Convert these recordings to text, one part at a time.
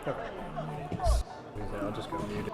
Okay. I'll just go mute it.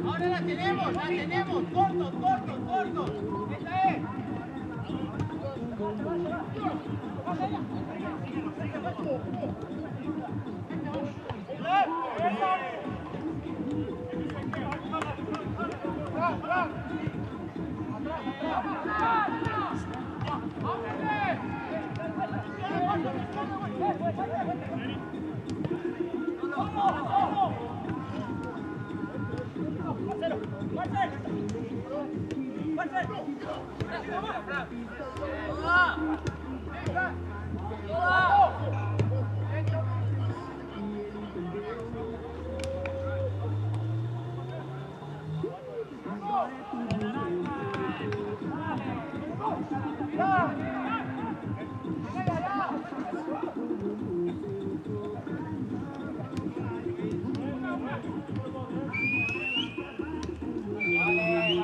Ahora la tenemos, corto, esta es.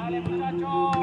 Dale, muchachos.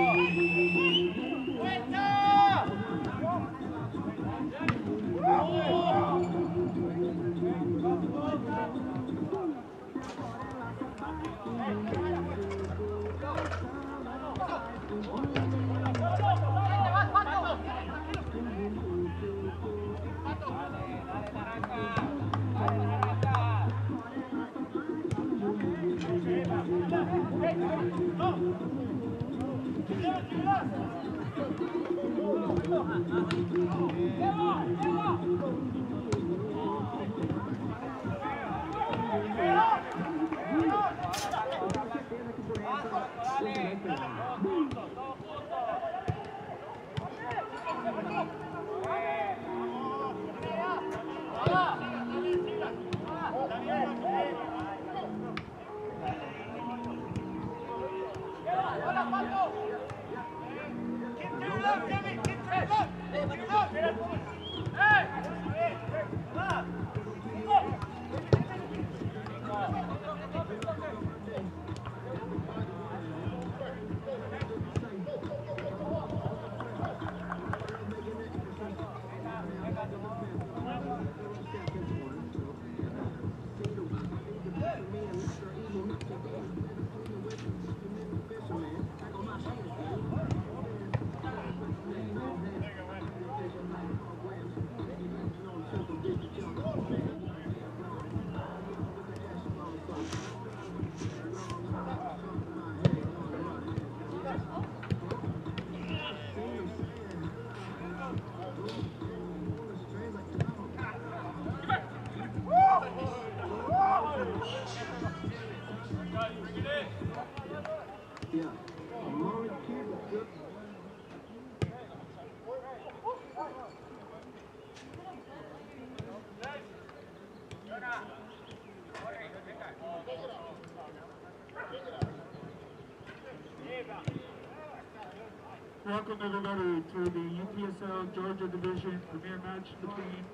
Welcome everybody to the UPSL Georgia Division premier match between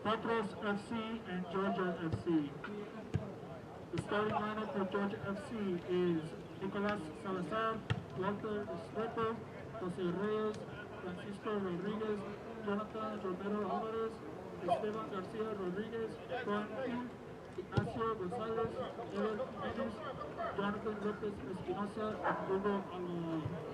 Potros FC and Georgia FC. The starting lineup for Georgia FC is Nicolas Salazar, Walter Estrepo, Jose Reyes, Francisco Rodriguez, Jonathan Romero Alvarez, Esteban Garcia Rodriguez, Juan Gil, Ignacio Gonzalez, Ever Jimenez, Jonathan Lopez Espinosa, and Hugo Alvarez.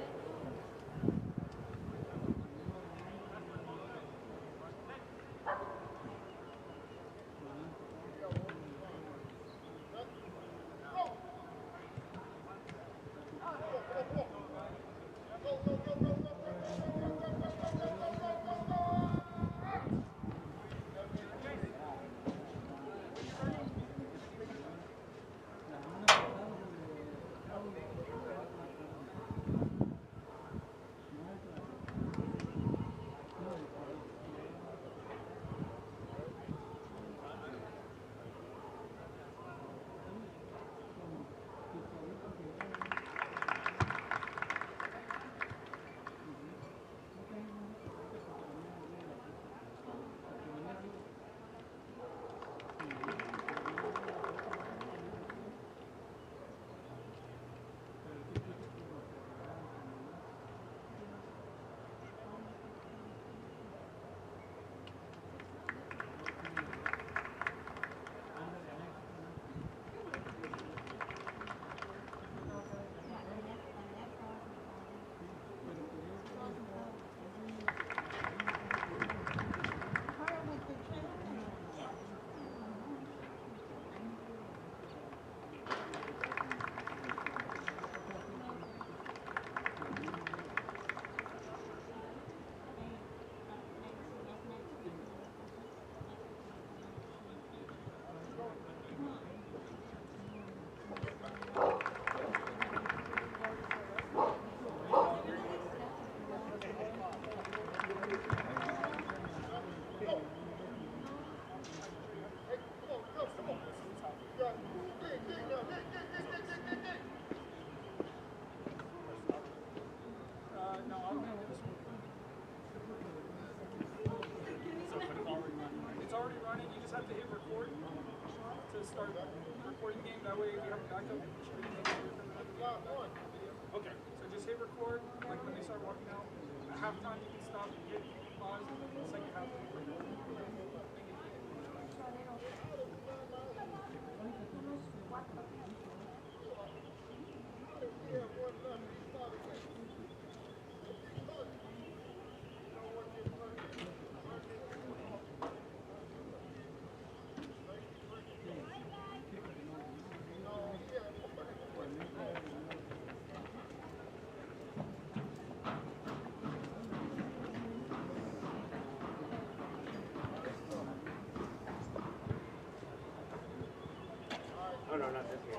start recording the game? That way we have a backup. Okay, so just hit record, like when they start walking out. At halftime, you can stop, hit pause, and then the second half, you can record. Oh no, not this game.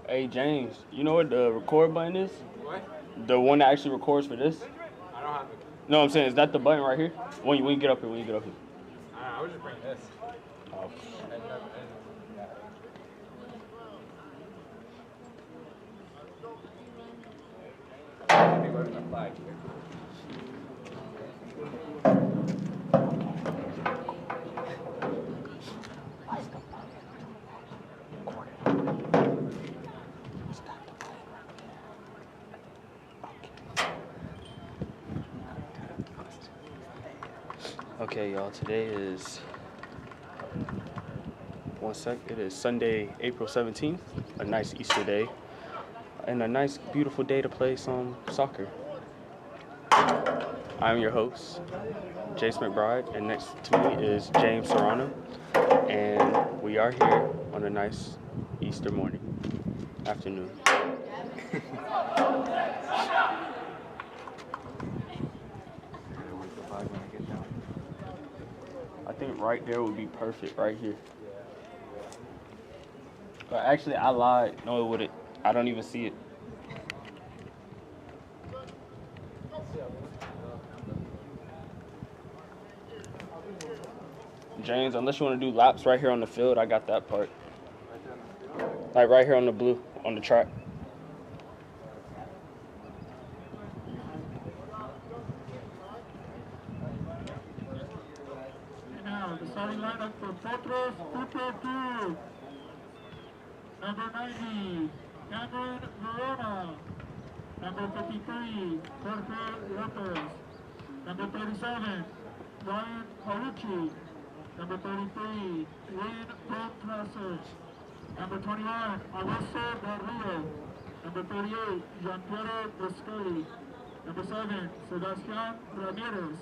Hey James, you know what the record button is? What? The one that actually records for this? I don't have it. No, I'm saying, is that the button right here? When you get up here, I was just bringing this. Oh. Maybe waving the flag here. Okay, y'all, today is, it is Sunday, April 17th, a nice Easter day, and a nice, beautiful day to play some soccer. I'm your host, Jace McBride, and next to me is James Serrano, and we are here on a nice Easter afternoon. I think right there would be perfect, right here. But actually, I lied. No, it wouldn't. I don't even see it. James, unless you want to do laps right here on the field, I got that part. Like right here on the blue, on the track. Now, the starting lineup for Potros, Potros. Number 90, Cameron Verona. Number 53, Jorge Lopez. Number 37, Ryan Palucci. Number 33, Wayne Potros. Number 21, Augusto Del Rio. Number 38, Gianpiero Boscoli. Number 7, Sebastian Ramirez.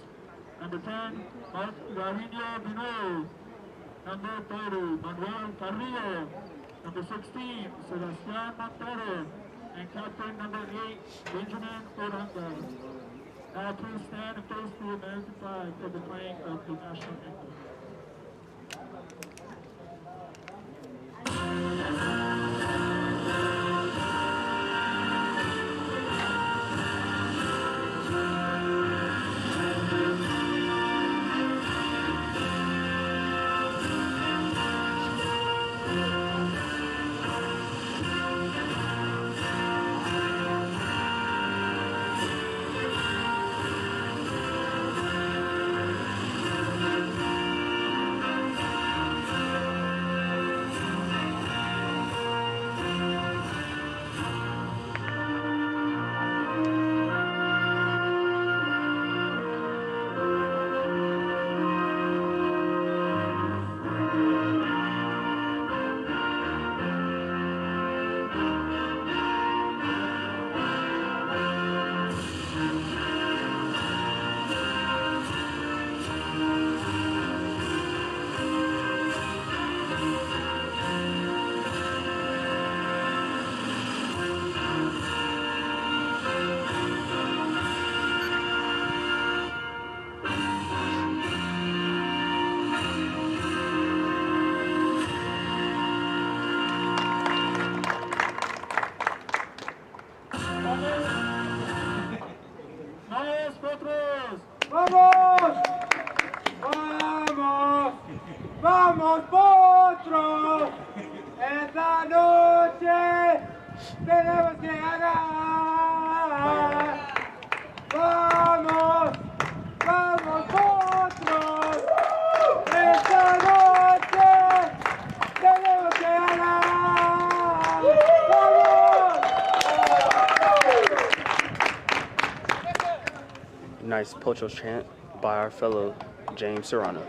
Number 10, Mark Garinho Bino. Number 30, Manuel Carrillo. Number 16, Sebastian Montero. And captain number 8, Benjamin Oranga. Now please stand and face the American flag for the playing of the national anthem. ¡Vamos! ¡Vamos! ¡Vamos, Potros! ¡Esta noche tenemos que ganar! ¡Vamos! ¡Vamos, Potros! ¡Esta noche tenemos que ganar! ¡Vamos! Nice Potros chant by our fellow James Serrano.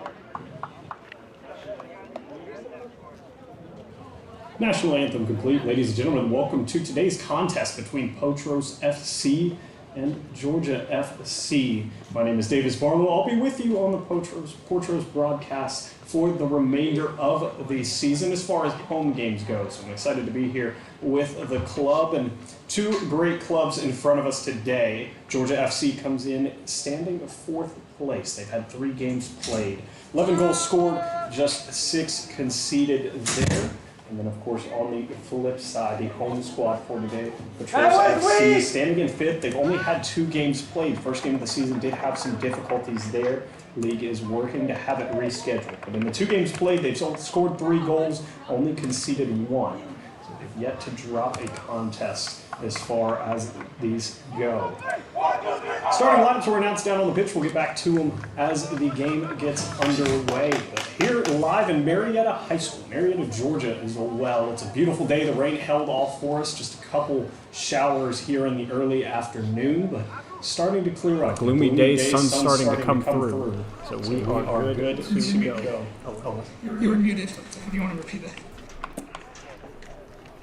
National anthem complete. Ladies and gentlemen, welcome to today's contest between Potros FC and Georgia FC. My name is Davis Barlow. I'll be with you on the Potros broadcast for the remainder of the season as far as home games go. So I'm excited to be here with the club and two great clubs in front of us today. Georgia FC comes in standing 4th place. They've had 3 games played. 11 goals scored, just 6 conceded there. And then, of course, on the flip side, the home squad for today, Potros FC, standing in 5th. They've only had 2 games played. First game of the season did have some difficulties there. League is working to have it rescheduled. But in the 2 games played, they've scored 3 goals, only conceded 1. So they've yet to drop a contest as far as these go. Starting lineups were announced down on the pitch. We'll get back to them as the game gets underway. But here live in Marietta High School, Marietta, Georgia as well. It's a beautiful day. The rain held off for us. Just a couple showers here in the early afternoon, but starting to clear up. Gloomy day, sun's starting to come through. So we are good to go. You were muted. If you want to repeat that.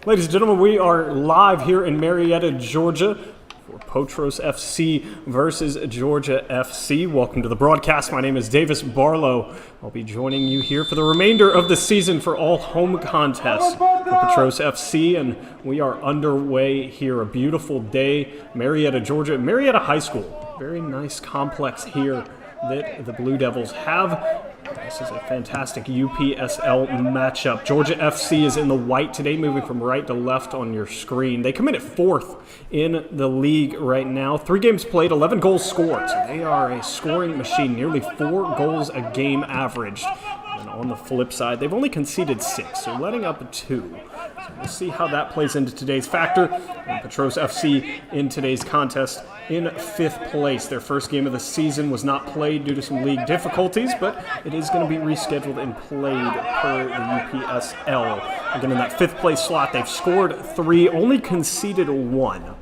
Ladies and gentlemen, we are live here in Marietta, Georgia for Potros FC versus Georgia FC. Welcome to the broadcast. My name is Davis Barlow. I'll be joining you here for the remainder of the season for all home contests for Potros FC, and we are underway here. A beautiful day, Marietta, Georgia, Marietta High School. Very nice complex here that the Blue Devils have. This is a fantastic UPSL matchup. Georgia FC is in the white today, moving from right to left on your screen. They come in at 4th in the league right now. 3 games played, 11 goals scored. So they are a scoring machine, nearly 4 goals a game averaged. And on the flip side, they've only conceded 6, so letting up 2. So we'll see how that plays into today's factor. And Potros FC in today's contest in 5th place. Their first game of the season was not played due to some league difficulties, but it is going to be rescheduled and played per the UPSL. Again, in that 5th place slot, they've scored 3, only conceded 1.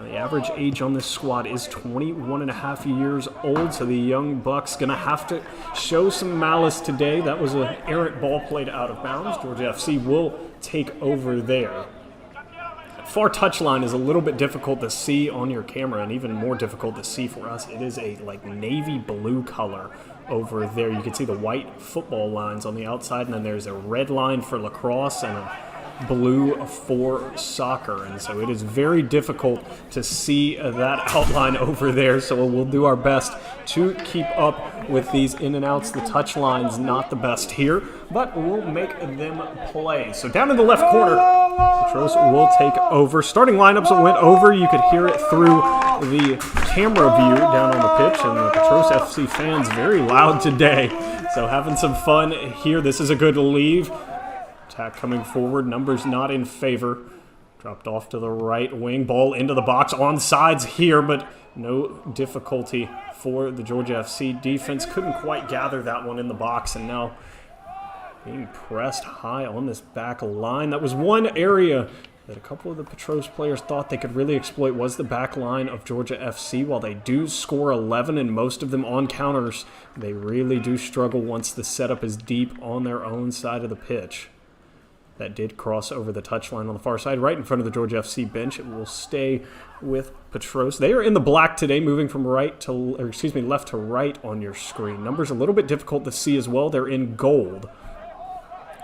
The average age on this squad is 21.5 years old, so the young Bucks going to have to show some malice today. That was an errant ball played out of bounds. Georgia FC will take over there. Far touchline is a little bit difficult to see on your camera, and even more difficult to see for us. It is a navy blue color over there. You can see the white football lines on the outside, and then there's a red line for lacrosse and a blue for soccer, and so it is very difficult to see that outline over there, so we'll do our best to keep up with these in and outs. The touch line's not the best here, but we'll make them play. So down in the left corner, Potros will take over. Starting lineups went over. You could hear it through the camera view down on the pitch, and the Potros FC fans very loud today, so having some fun here. This is a good leave. Attack coming forward, numbers not in favor. Dropped off to the right wing, ball into the box, on sides here, but no difficulty for the Georgia FC defense. Couldn't quite gather that one in the box, and now being pressed high on this back line. That was one area that a couple of the Potros players thought they could really exploit, was the back line of Georgia FC. While they do score 11 and most of them on counters, they really do struggle once the setup is deep on their own side of the pitch. That did cross over the touchline on the far side, right in front of the Georgia FC bench. It will stay with Potros. They are in the black today, moving from left to right on your screen. Numbers a little bit difficult to see as well. They're in gold.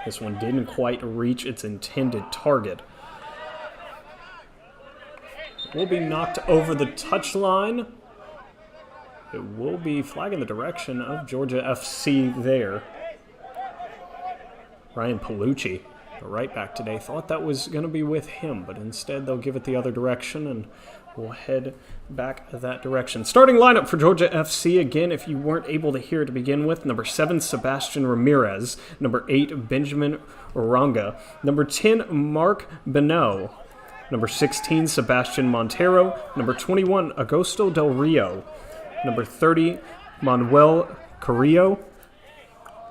This one didn't quite reach its intended target. It will be knocked over the touchline. It will be flagging the direction of Georgia FC there. Ryan Palucci, the right back today, thought that was going to be with him, but instead they'll give it the other direction, and we'll head back that direction. Starting lineup for Georgia FC, again, if you weren't able to hear it to begin with, number 7, Sebastian Ramirez. Number 8, Benjamin Oranga. Number 10, Mark Benot. Number 16, Sebastian Montero. Number 21, Agosto Del Rio. Number 30, Manuel Carrillo.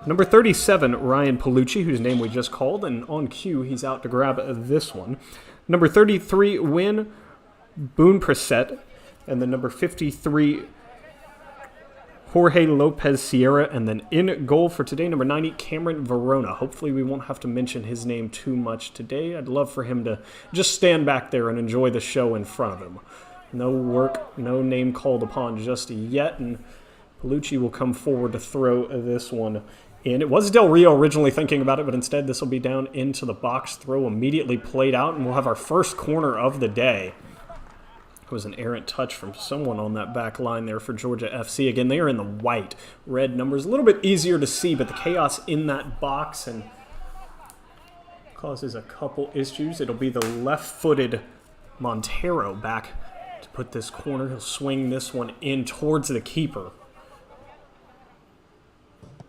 Number 37, Ryan Palucci, whose name we just called, and on cue, he's out to grab this one. Number 33, Win Boone Preset. And then number 53, Jorge Lopez Sierra. And then in goal for today, number 90, Cameron Verona. Hopefully we won't have to mention his name too much today. I'd love for him to just stand back there and enjoy the show in front of him. No work, no name called upon just yet, and Palucci will come forward to throw this one in. It was Del Rio originally thinking about it, but instead this will be down into the box. Throw immediately played out, and we'll have our first corner of the day. It was an errant touch from someone on that back line there for Georgia FC. Again, they are in the white. Red numbers, a little bit easier to see, but the chaos in that box and causes a couple issues. It'll be the left-footed Montero back to put this corner. He'll swing this one in towards the keeper.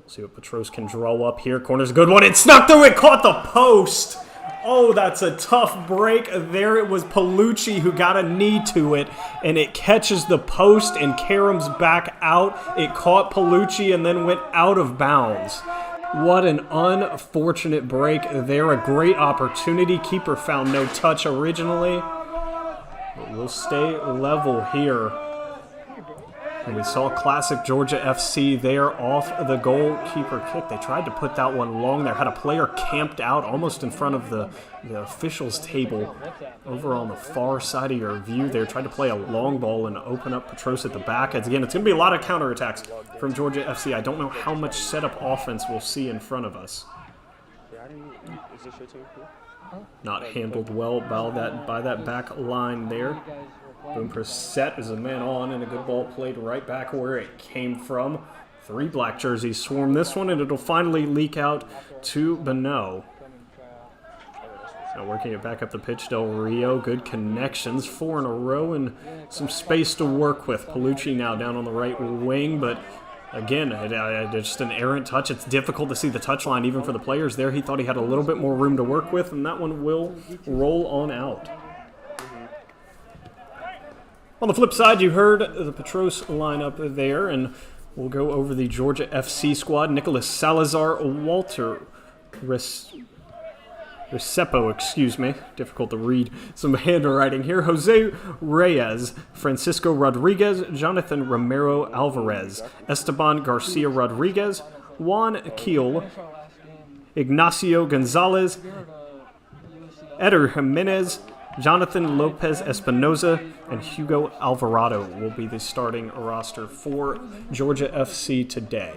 See what Potros can draw up here. Corner's a good one. It snuck through. It caught the post. Oh, that's a tough break. There it was Palucci who got a knee to it, and it catches the post and caroms back out. It caught Palucci and then went out of bounds. What an unfortunate break there. A great opportunity. Keeper found no touch originally. But we'll stay level here. And we saw classic Georgia FC there off the goalkeeper kick. They tried to put that one long there. Had a player camped out almost in front of the officials' table over on the far side of your view there. Tried to play a long ball and open up Potros at the back. Again, it's going to be a lot of counterattacks from Georgia FC. I don't know how much setup offense we'll see in front of us. Not handled well by that back line there. Boone Preset is a man on, and a good ball played right back where it came from. 3 black jerseys swarm this one, and it'll finally leak out to Benot. Now working it back up the pitch, Del Rio. Good connections, 4 in a row, and some space to work with. Palucci now down on the right wing, but again, just an errant touch. It's difficult to see the touch line even for the players there. He thought he had a little bit more room to work with, and that one will roll on out. On the flip side, you heard the Potros lineup there, and we'll go over the Georgia FC squad. Nicholas Salazar, Walter Recepo, excuse me. Difficult to read some handwriting here. Jose Reyes, Francisco Rodriguez, Jonathan Romero Alvarez, Esteban Garcia Rodriguez, Juan Keel, Ignacio Gonzalez, Eder Jimenez, Jonathan Lopez Espinoza, and Hugo Alvarado will be the starting roster for Georgia FC today.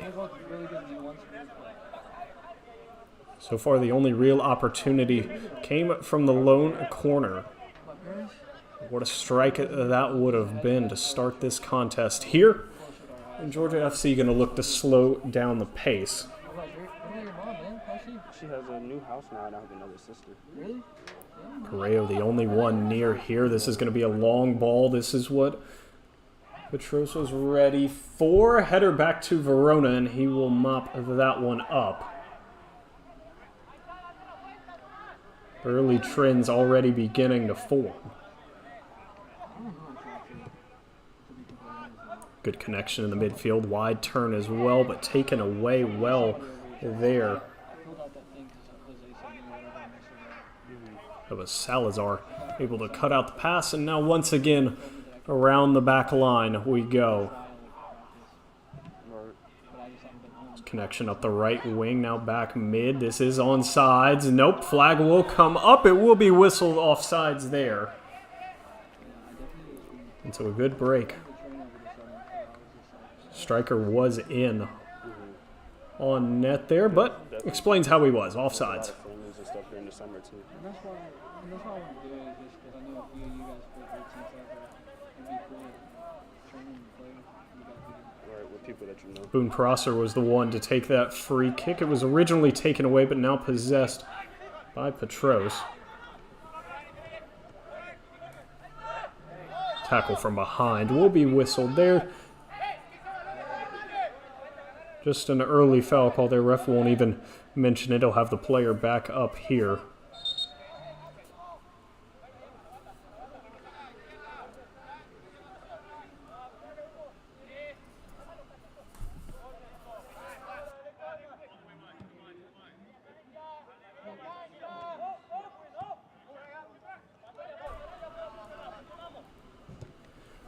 So far, the only real opportunity came from the lone corner. What a strike that would have been to start this contest here. And Georgia FC going to look to slow down the pace. She has a new house now, and I have another sister. Really? Correo, the only one near here. This is going to be a long ball. This is what Potros was ready for. Header back to Verona, and he will mop that one up. Early trends already beginning to form. Good connection in the midfield. Wide turn as well, but taken away well there. That was Salazar able to cut out the pass, and now once again around the back line we go. Connection up the right wing, now back mid. This is onside. Nope, flag will come up. It will be whistled offsides there. And so a good break. Striker was in on net there, but explains how he was. Offsides. That's why I want to do it, just because I know a few of you guys play great teams out there. It'd be cool training and playing you guys. Right, with people that you know. Boone Prosser was the one to take that free kick. It was originally taken away, but now possessed by Potros. Tackle from behind will be whistled there. Just an early foul call there. Ref won't even mention it. He'll have the player back up here.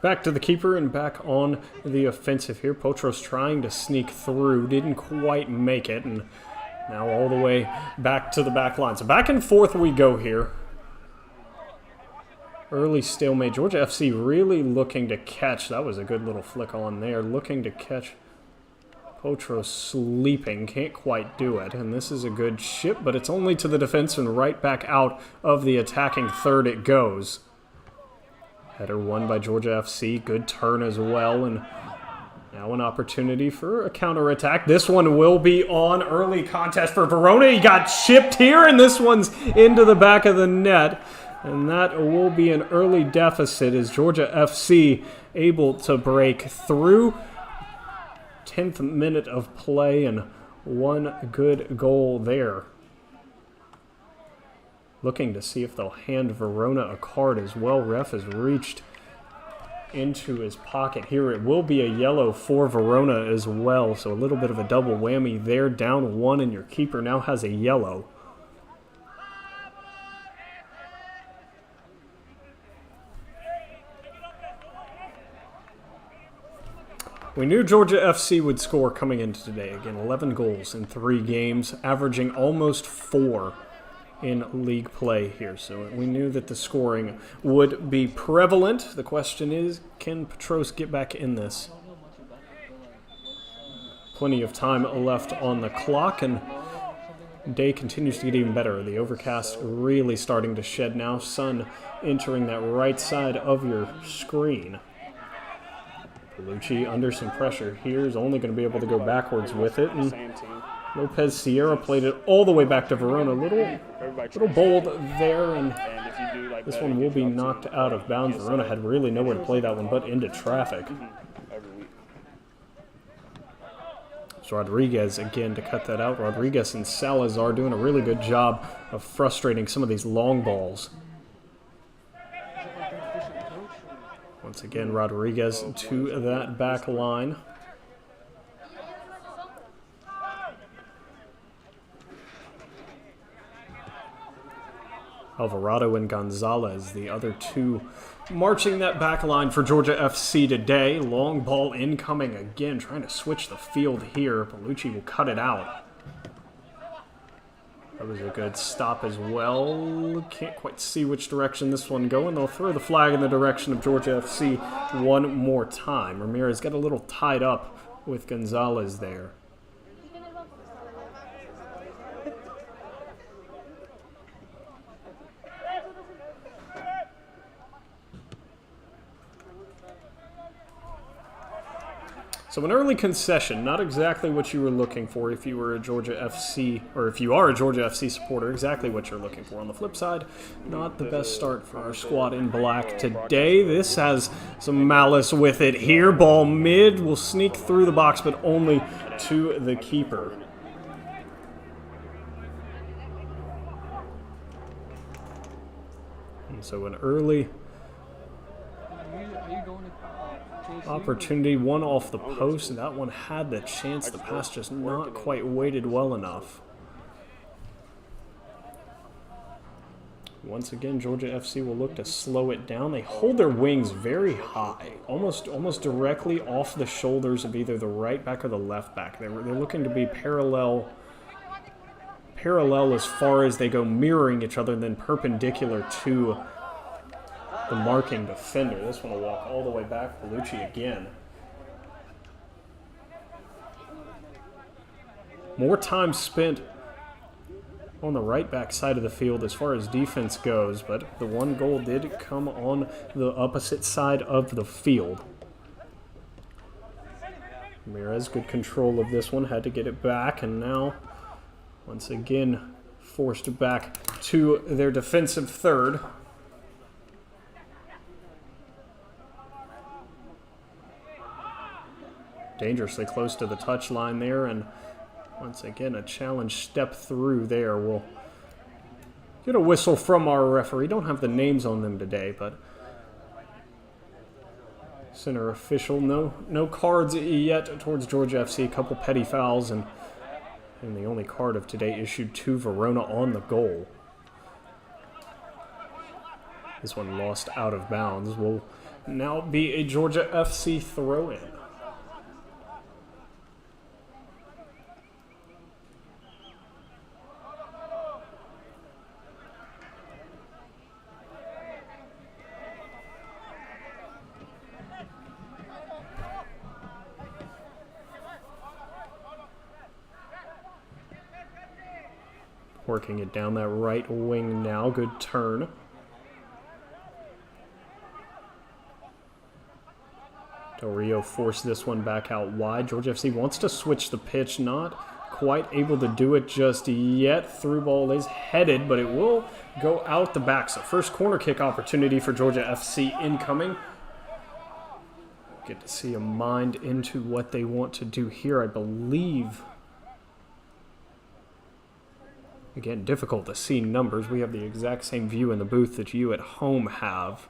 Back to the keeper and back on the offensive here. Potros trying to sneak through, didn't quite make it, and now all the way back to the back line. So back and forth we go here. Early stalemate. Georgia FC really looking to catch. That was a good little flick on there. Looking to catch Potros sleeping. Can't quite do it. And this is a good ship, but it's only to the defense and right back out of the attacking third it goes. Header won by Georgia FC. Good turn as well. And now an opportunity for a counterattack. This one will be on. Early contest for Verona. He got chipped here, and this one's into the back of the net. And that will be an early deficit as Georgia FC able to break through. 10th minute of play and one good goal there. Looking to see if they'll hand Verona a card as well. Ref has reached into his pocket here. It will be a yellow for Verona as well. So a little bit of a double whammy there. Down one, and your keeper now has a yellow. We knew Georgia FC would score coming into today. Again, 11 goals in 3 games, averaging almost 4 in league play here. So we knew that the scoring would be prevalent. The question is, can Potros get back in this? Plenty of time left on the clock, and day continues to get even better. The overcast really starting to shed now. Sun entering that right side of your screen. Bellucci under some pressure here is only going to be able to go backwards with it. And Lopez Sierra played it all the way back to Verona. Little bold there, and this one will be knocked out of bounds. Verona had really nowhere to play that one but into traffic. So Rodriguez again to cut that out. Rodriguez and Salazar doing a really good job of frustrating some of these long balls. Once again, Rodriguez to that back line. Alvarado and Gonzalez, the other two marching that back line for Georgia FC today. Long ball incoming again, trying to switch the field here. Bellucci will cut it out. That was a good stop as well. Can't quite see which direction this one going. They'll throw the flag in the direction of Georgia FC one more time. Ramirez got a little tied up with Gonzalez there. So an early concession, not exactly what you were looking for if you were a Georgia FC, or if you are a Georgia FC supporter, exactly what you're looking for. On the flip side, not the best start for our squad in black today. This has some malice with it here. Ball mid will sneak through the box, but only to the keeper. And so an early opportunity, one off the post, and that one had the chance. The pass just not quite weighted well enough. Once again, Georgia FC will look to slow it down. They hold their wings very high, almost directly off the shoulders of either the right back or the left back. They're looking to be parallel as far as they go, mirroring each other, and then perpendicular to the marking defender. This one will walk all the way back. Bellucci again. More time spent on the right back side of the field as far as defense goes, but the one goal did come on the opposite side of the field. Ramirez, good control of this one, had to get it back, and now once again forced back to their defensive third. dangerously close to the touchline there, and once again a challenge step through there. We'll get a whistle from our referee. Don't have the names on them today, but center official, no cards yet towards Georgia FC. A couple petty fouls, and the only card of today issued to Verona on the goal. This one lost out of bounds. Will now be a Georgia FC throw-in. Working it down that right wing now. Good turn. Del Rio forced this one back out wide. Georgia FC wants to switch the pitch. Not quite able to do it just yet. Through ball is headed, but it will go out the back. So first corner kick opportunity for Georgia FC incoming. Get to see a mind into what they want to do here, I believe. Again, difficult to see numbers. We have the exact same view in the booth that you at home have.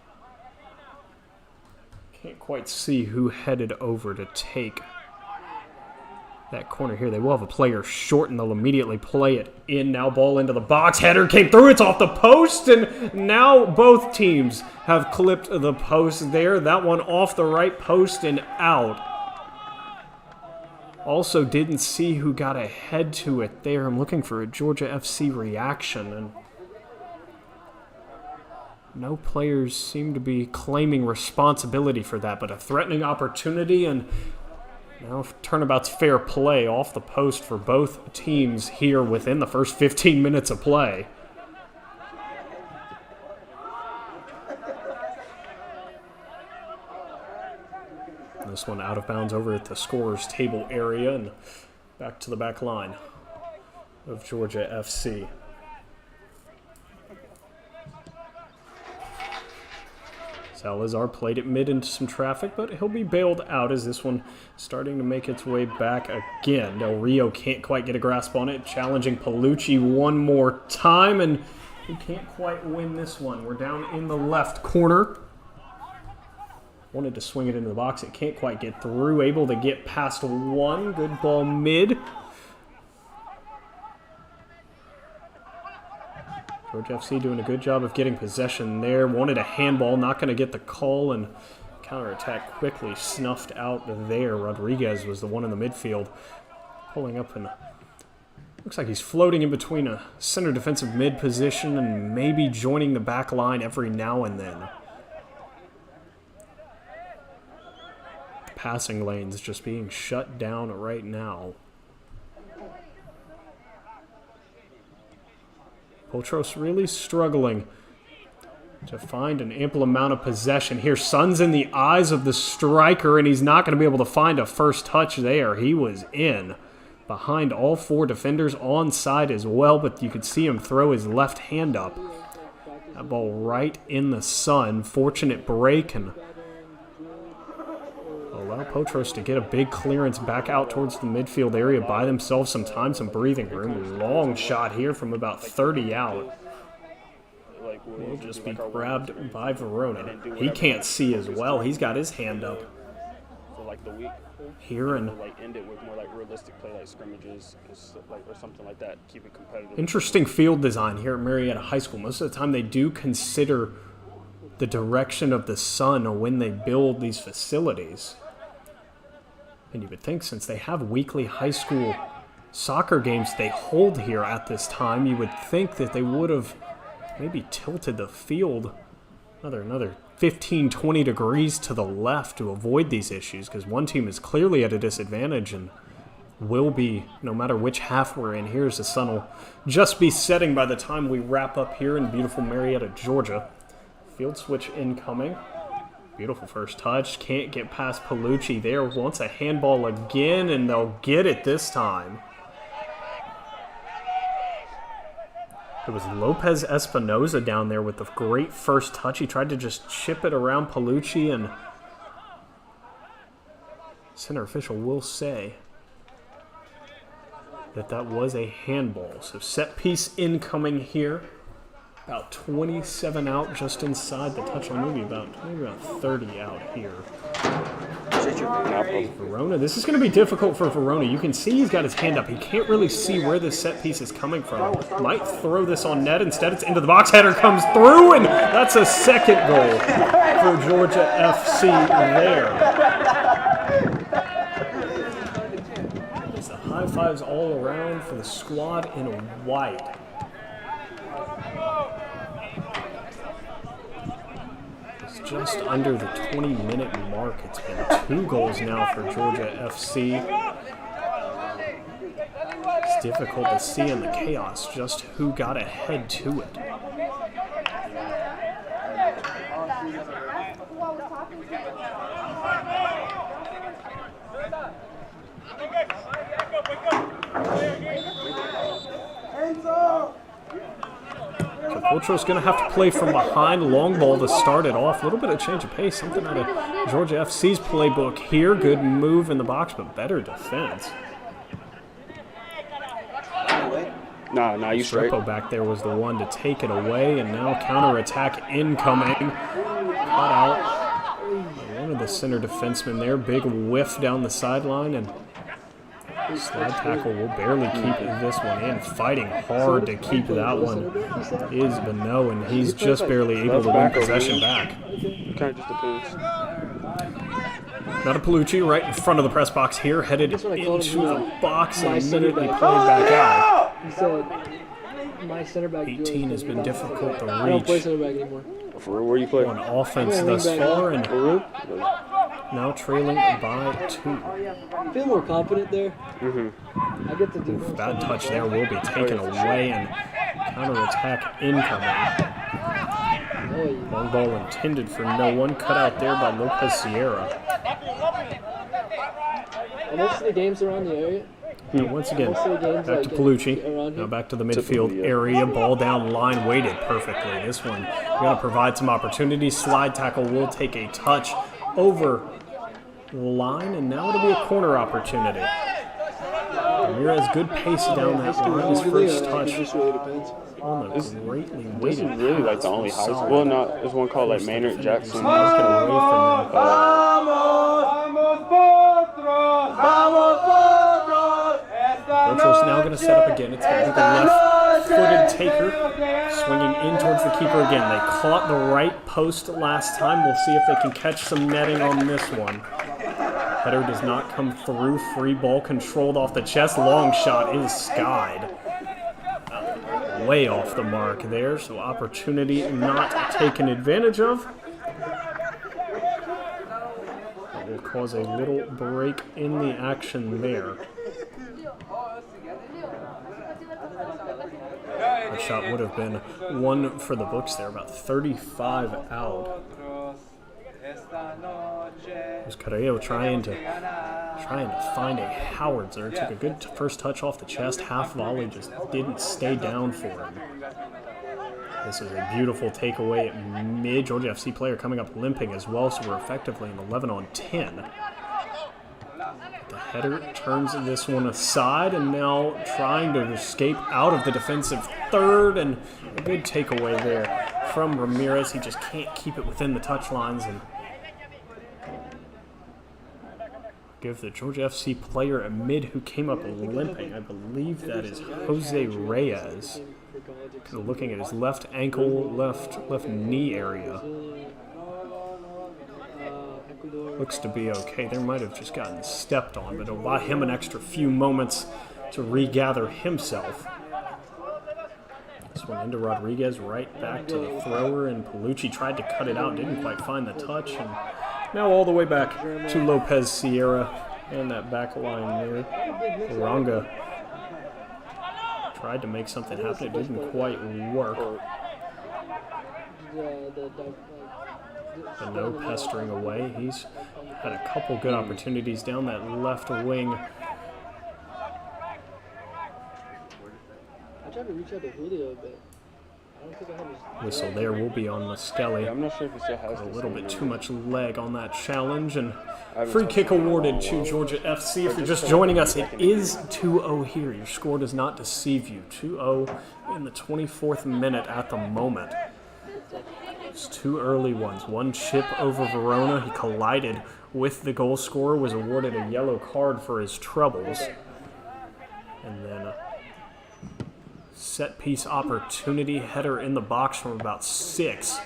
Can't quite see who headed over to take that corner here. They will have a player short, and they'll immediately play it in. Now ball into the box. Header came through. It's off the post, and now both teams have clipped the post there. That one off the right post and out. Also didn't see who got ahead to it there. I'm looking for a Georgia FC reaction, and no players seem to be claiming responsibility for that, but a threatening opportunity, and now turnabout's fair play off the post for both teams here within the first 15 minutes of play. This one out of bounds over at the scorer's table area, and back to the back line of Georgia FC. Salazar played it mid into some traffic, but he'll be bailed out as this one starting to make its way back again. Del Rio can't quite get a grasp on it, challenging Palucci one more time, and he can't quite win this one. We're down in the left corner. Wanted to swing it into the box. It can't quite get through. Able to get past one. Good ball mid. Georgia FC doing a good job of getting possession there. Wanted a handball. Not going to get the call, and counterattack quickly snuffed out there. Rodriguez was the one in the midfield. Pulling up, and looks like he's floating in between a center defensive mid position and maybe joining the back line every now and then. Passing lanes just being shut down right now. Potros really struggling to find an ample amount of possession here. Sun's in the eyes of the striker, and he's not going to be able to find a first touch there. He was in behind all four defenders, onside as well, but you could see him throw his left hand up. That ball right in the sun. Fortunate break, and allow Potros to get a big clearance back out towards the midfield area, buy themselves some time, some breathing room. Long shot here from about 30 out. Will just be grabbed by Verona. He can't see as well. He's got his hand up here, and end it with more like realistic play, like scrimmages, or something like that. Keep it competitive. Interesting field design here at Marietta High School. Most of the time they do consider the direction of the sun when they build these facilities. And you would think, since they have weekly high school soccer games they hold here at this time, you would think that they would have maybe tilted the field another 15, 20 degrees to the left to avoid these issues, because one team is clearly at a disadvantage and will be, no matter which half we're in. Here's the sun will just be setting by the time we wrap up here in beautiful Marietta, Georgia. Field switch incoming. Beautiful first touch. Can't get past Palucci there. Wants a handball again, and they'll get it this time. It was Lopez Espinoza down there with the great first touch. He tried to just chip it around Palucci, and center official will say that that was a handball. So set piece incoming here. About 27 out just inside the touchline, maybe about 30 out here. Verona, this is going to be difficult for Verona. You can see he's got his hand up. He can't really see where this set piece is coming from. Might throw this on net. Instead, it's into the box. Header comes through, and that's a second goal for Georgia FC there. It's the high fives all around for the squad in white. Just under the 20-minute mark. It's been 2 goals now for Georgia FC. It's difficult to see in the chaos just who got ahead to it. So Potros going to have to play from behind, long ball to start it off. A little bit of change of pace, something out of Georgia FC's playbook here. Good move in the box, but better defense. Nah, you straight. Strippo back there was the one to take it away, and now counterattack incoming. Caught out one of the center defensemen there. Big whiff down the sideline, and slide tackle will barely keep this one in. Fighting hard to keep that one is Beno, and he's just barely able to win possession back. Kind of just depends. Not a Palucci right in front of the press box here, headed into the box and immediately played back out. He said, my center back 18 has been difficult to I don't play reach center back anymore. For real, where you play? on offense thus far, and now trailing by 2. I feel more confident there. I get to do more. Bad touch there will be taken away, and counterattack incoming. Long ball intended for no one, cut out there by Lopez Sierra. Are most of the games around the area? And once again, back to Palucci. Now back to the midfield area. Ball down line, weighted perfectly. This one going to provide some opportunities. Slide tackle will take a touch over the line, and now it'll be a corner opportunity. Ramirez, good pace down that line. His first touch on the greatly weighted. This is really like the only high school. Well, not there's one called like Maynard Jackson. Potros now going to set up again. It's going to be the left-footed taker swinging in towards the keeper again. They caught the right post last time. We'll see if they can catch some netting on this one. Header does not come through. Free ball controlled off the chest. Long shot is skied. Way off the mark there, so opportunity not taken advantage of. That will cause a little break in the action there. The shot would have been one for the books there, about 35 out. Was Carrillo trying to find a howitzer. Took a good first touch off the chest. Half volley just didn't stay down for him. This is a beautiful takeaway at mid. Georgia FC player coming up limping as well, so we're effectively in 11 on 10. The header turns this one aside, and now trying to escape out of the defensive third, and a good takeaway there from Ramirez. He just can't keep it within the touch lines, and give the Georgia FC player a mid who came up limping. I believe that is Jose Reyes. Kind of looking at his left ankle, left knee area. Looks to be okay. There might have just gotten stepped on, but it'll buy him an extra few moments to regather himself. This one into Rodriguez, right back to the thrower, and Palucci tried to cut it out, didn't quite find the touch, and now all the way back to Lopez Sierra and that back line there. Uranga tried to make something happen. It didn't quite work. But no pestering away. He's had a couple good opportunities down that left wing. I tried to reach out to Julio a bit. Whistle there will be on Muskelly. Yeah, I'm not sure if he still has A this little one bit or too not. much leg on that challenge, and haven't free touched kick it in a awarded while. to Georgia FC. If you're just joining us, it is 2-0 here. Your score does not deceive you. 2-0 in the 24th minute at the moment. It's two early ones. One chip over Verona. He collided with the goal scorer, was awarded a yellow card for his troubles. And then a set piece opportunity, header in the box from about 6.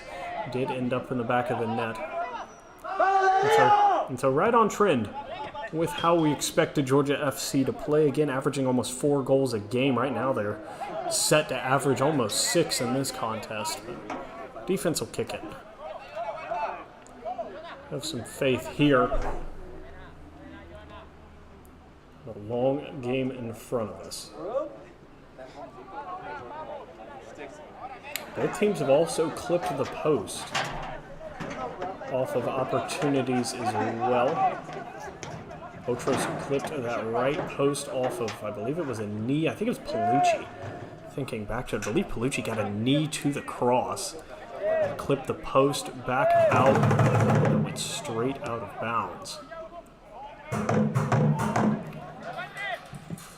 Did end up in the back of the net. And so right on trend with how we expected Georgia FC to play. Again, averaging almost 4 goals a game. Right now they're set to average almost 6 in this contest. But defense will kick it. Have some faith here. A long game in front of us. Both teams have also clipped the post off of opportunities as well. Potros clipped that right post off of, I believe it was a knee. I think it was Palucci. Thinking back to it, I believe Palucci got a knee to the cross. Clipped the post back out and went straight out of bounds.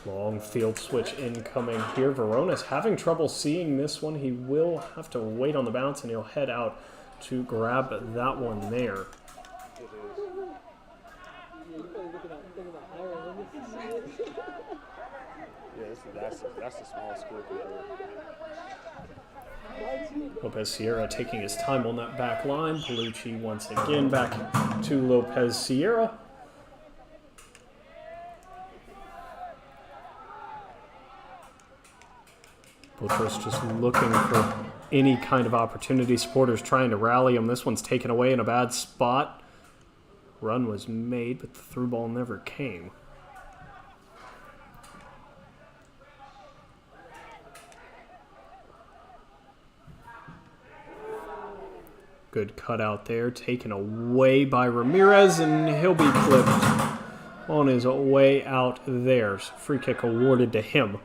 Long field switch incoming here. Verona's having trouble seeing this one. He will have to wait on the bounce, and he'll head out to grab that one there. Yeah, that's the smallest group we have. Lopez Sierra taking his time on that back line. Palucci once again back to Lopez Sierra. Potros just looking for any kind of opportunity. Supporters trying to rally him. This one's taken away in a bad spot. Run was made, but the through ball never came. Good cutout there, taken away by Ramirez, and he'll be clipped on his way out there. Free kick awarded to him.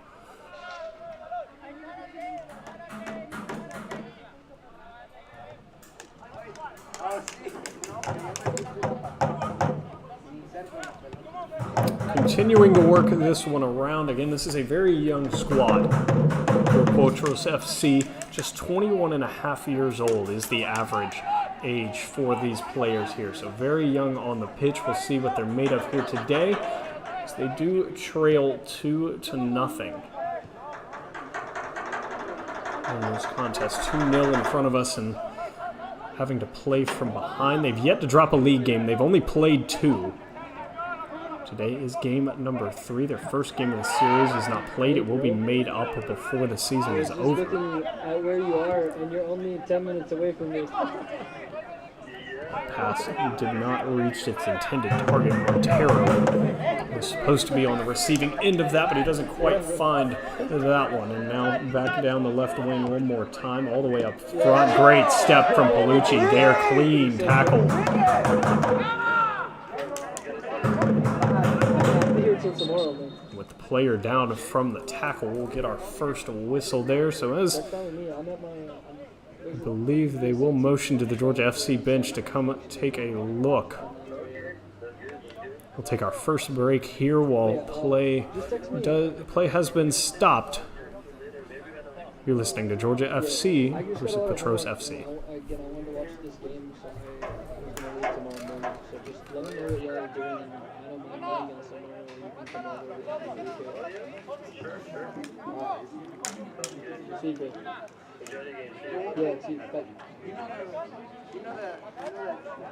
Continuing to work this one around. Again, this is a very young squad for Potros FC. Just 21 and a half years old is the average age for these players here. So very young on the pitch. We'll see what they're made of here today, as they do trail 2-0 in this contest. 2-0 in front of us and having to play from behind. They've yet to drop a league game. They've only played 2. Today is game number 3. Their first game of the series is not played. It will be made up before the season is over. Looking at where you are, and you're only 10 minutes away from me. Pass did not reach its intended target. Montero was supposed to be on the receiving end of that, but he doesn't quite find that one. And now back down the left wing one more time, all the way up front. Great step from Palucci there. Clean tackle. With the player down from the tackle, we'll get our first whistle there. So as I believe they will motion to the Georgia FC bench to come take a look. We'll take our first break here while play has been stopped. You're listening to Georgia FC versus Potros FC. Again, I wanted to watch this game, so I was going to leave tomorrow morning. So just let me know what y'all are doing, and I don't mind meeting somewhere, or you can come over and Secret. Yeah, see, but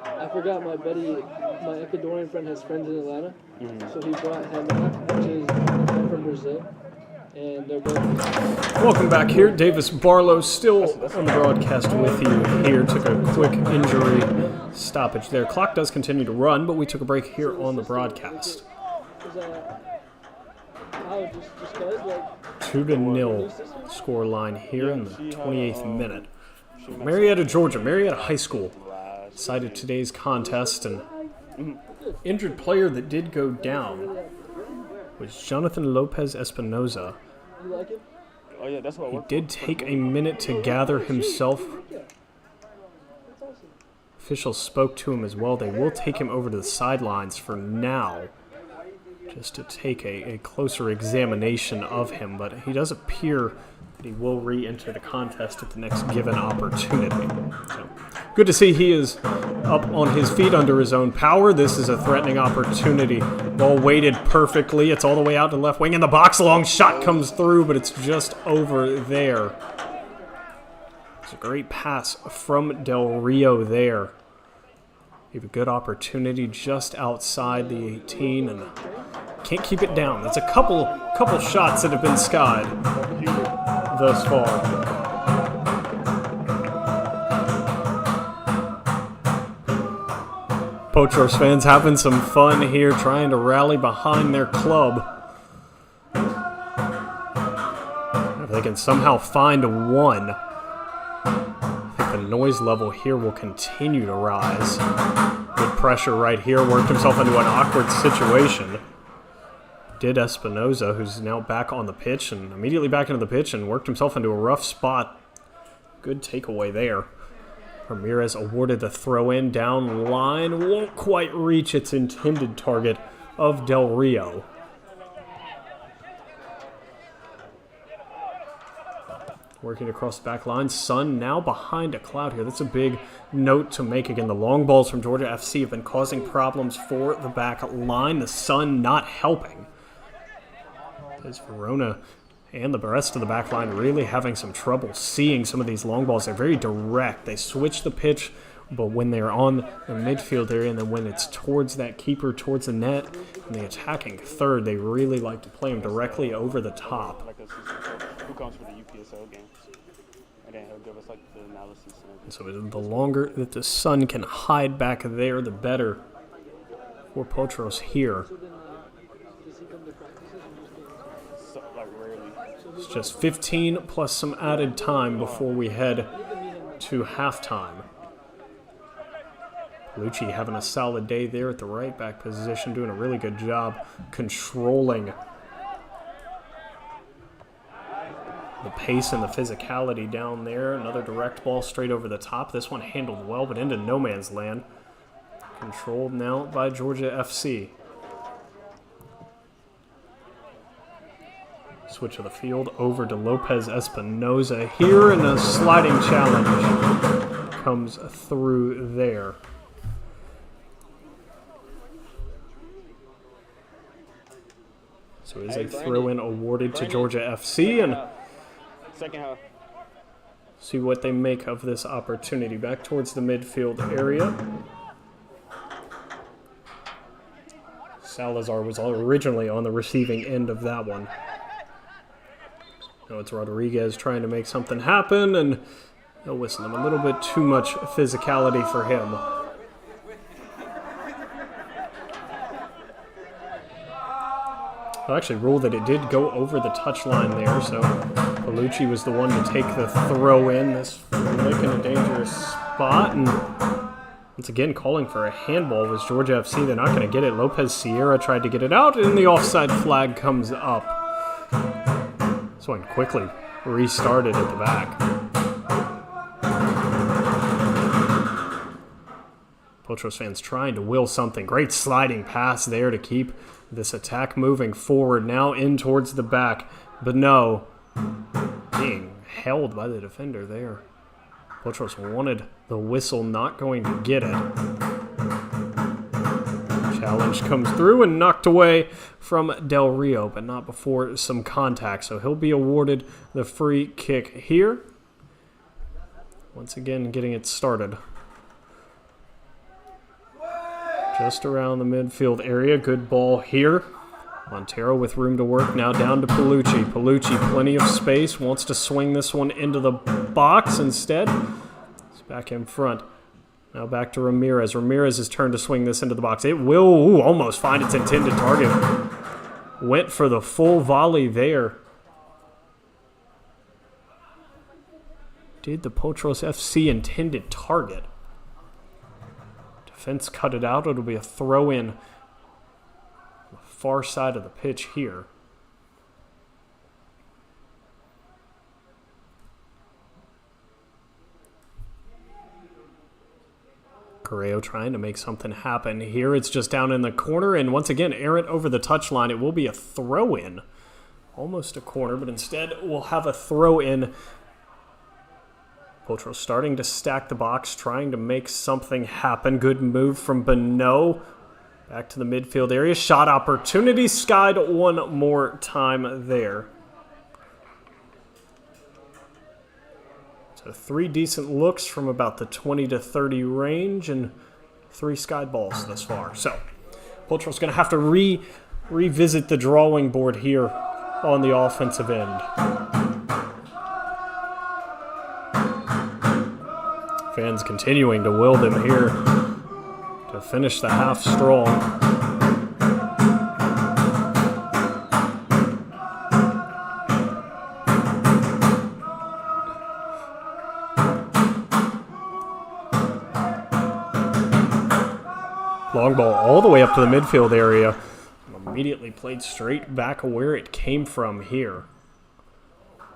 I forgot my buddy, my Ecuadorian friend has friends in Atlanta, so he brought him up, which is from Brazil. And they're both. Welcome back here. Davis Barlow still on the broadcast with you here. Took a quick injury stoppage there. Clock does continue to run, but we took a break here on the broadcast. 2-0 score line here in the 28th minute. Marietta, Georgia. Marietta High School decided today's contest, and injured player that did go down was Jonathan Lopez Espinoza. You like it? Oh yeah, that's what I He work did for. take a minute to gather himself. Officials spoke to him as well. They will take him over to the sidelines for now, just to take a closer examination of him. But he does appear that he will re-enter the contest at the next given opportunity. So, good to see he is up on his feet under his own power. This is a threatening opportunity. Ball weighted perfectly. It's all the way out to left wing in the box. Long shot comes through, but it's just over there. It's a great pass from Del Rio there. He have a good opportunity just outside the 18 and can't keep it down. That's a couple shots that have been skied thus far. Potros fans having some fun here, trying to rally behind their club. If they can somehow find one, I think the noise level here will continue to rise. Good pressure right here, worked himself into an awkward situation. Did Espinoza, who's now back on the pitch and immediately back into the pitch and worked himself into a rough spot. Good takeaway there. Ramirez awarded the throw-in down line. Won't quite reach its intended target of Del Rio. Working across the back line. Sun now behind a cloud here. That's a big note to make. Again, the long balls from Georgia FC have been causing problems for the back line. The Sun not helping. As Verona and the rest of the back line really having some trouble seeing some of these long balls. They're very direct. They switch the pitch, but when they're on the midfield area and then when it's towards that keeper, towards the net, and the attacking third, they really like to play them directly over the top. Like who comes for the UPSL games? And then he'll give us like the analysis. And so the longer that the Sun can hide back there, the better for Potros here. It's just 15 plus some added time before we head to halftime. Lucci having a solid day there at the right back position, doing a really good job controlling the pace and the physicality down there. Another direct ball straight over the top. This one handled well, but into no man's land. Controlled now by Georgia FC. Switch of the field over to Lopez Espinoza here, and a sliding challenge comes through there. So it is a throw-in awarded to Georgia FC, and see what they make of this opportunity. Back towards the midfield area. Salazar was originally on the receiving end of that one. Now it's Rodriguez trying to make something happen, and they'll whistle him. A little bit too much physicality for him. I'll actually rule that it did go over the touchline there, so Palucci was the one to take the throw in. This flick in a dangerous spot, and once again calling for a handball was Georgia FC. They're not going to get it. Lopez Sierra tried to get it out, and the offside flag comes up. This one quickly restarted at the back. Potros fans trying to will something. Great sliding pass there to keep this attack moving forward. Now in towards the back. But no, being held by the defender there. Potros wanted the whistle, not going to get it. Challenge comes through and knocked away from Del Rio, but not before some contact. So he'll be awarded the free kick here. Once again, getting it started. Just around the midfield area. Good ball here. Montero with room to work. Now down to Palucci. Palucci, plenty of space. Wants to swing this one into the box instead. It's back in front. Now back to Ramirez. Ramirez's turn to swing this into the box. It will almost find its intended target. Went for the full volley there. Did the Potros FC intended target? Defense cut it out. It'll be a throw-in on the far side of the pitch here. Correo trying to make something happen here. It's just down in the corner, and once again, errant over the touchline. It will be a throw-in. Almost a corner, but instead we'll have a throw-in. Potros starting to stack the box, trying to make something happen. Good move from Bonneau. Back to the midfield area. Shot opportunity. Skied one more time there. So 3 decent looks from about the 20 to 30 range and 3 skied balls thus far. So Potros going to have to revisit the drawing board here on the offensive end. Fans continuing to will them here to finish the half strong. Long ball all the way up to the midfield area. Immediately played straight back where it came from here.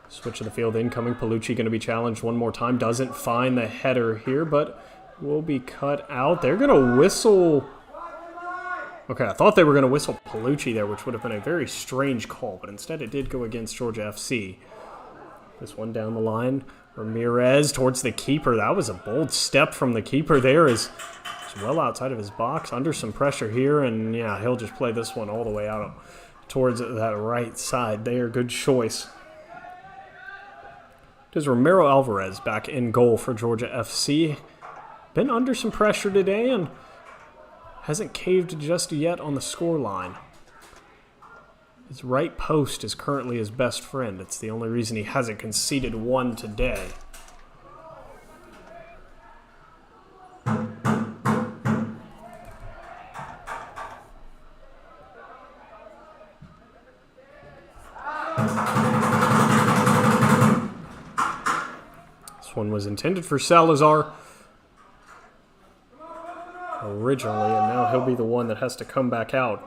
Switch of the field incoming. Palucci going to be challenged one more time. Doesn't find the header here, but will be cut out. They're going to whistle. Okay, I thought they were going to whistle Palucci there, which would have been a very strange call, but instead it did go against Georgia FC. This one down the line. Ramirez towards the keeper. That was a bold step from the keeper there. Is well outside of his box, under some pressure here, and yeah, he'll just play this one all the way out towards that right side there. Good choice. Does Ramiro Alvarez back in goal for Georgia FC. Been under some pressure today and hasn't caved just yet on the scoreline. His right post is currently his best friend. It's the only reason he hasn't conceded one today. One was intended for Salazar originally, and now he'll be the one that has to come back out.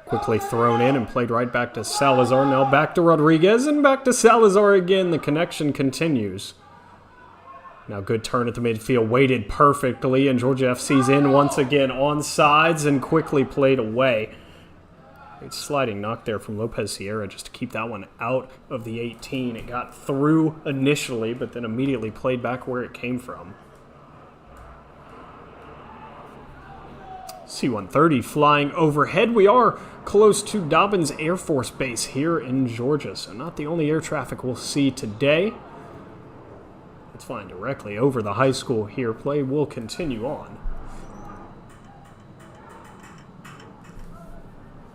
Quickly thrown in and played right back to Salazar. Now back to Rodriguez and back to Salazar again. The connection continues. Now good turn at the midfield, weighted perfectly, and Georgia FC's in once again on sides and quickly played away. Great sliding knock there from Lopez Sierra just to keep that one out of the 18. It got through initially, but then immediately played back where it came from. C-130 flying overhead. We are close to Dobbins Air Force Base here in Georgia, so not the only air traffic we'll see today. It's flying directly over the high school here. Play will continue on.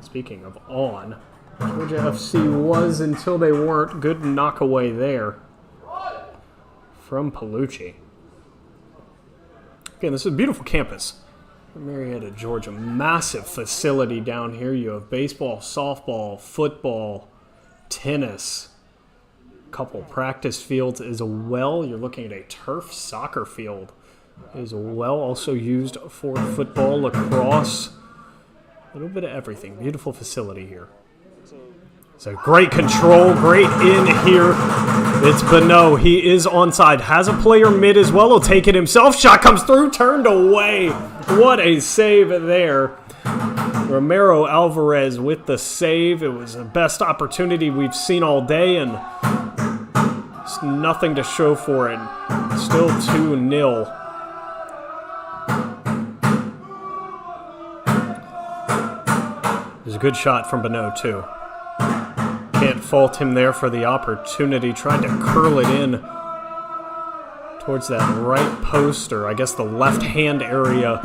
Speaking of on, Georgia FC was until they weren't. Good knockaway there from Palucci. Again, this is a beautiful campus. Marietta, Georgia. Massive facility down here. You have baseball, softball, football, tennis. Couple practice fields as well. You're looking at a turf soccer field as well, also used for football, lacrosse, a little bit of everything. Beautiful facility here. So great control, great in here. It's Bonneau. He is onside. Has a player mid as well. He'll take it himself. Shot comes through, turned away. What a save there. Ramiro Alvarez with the save. It was the best opportunity we've seen all day, and nothing to show for it. Still 2-0. It was a good shot from Bonneau, too. Can't fault him there for the opportunity. Tried to curl it in towards that right post, or I guess the left hand area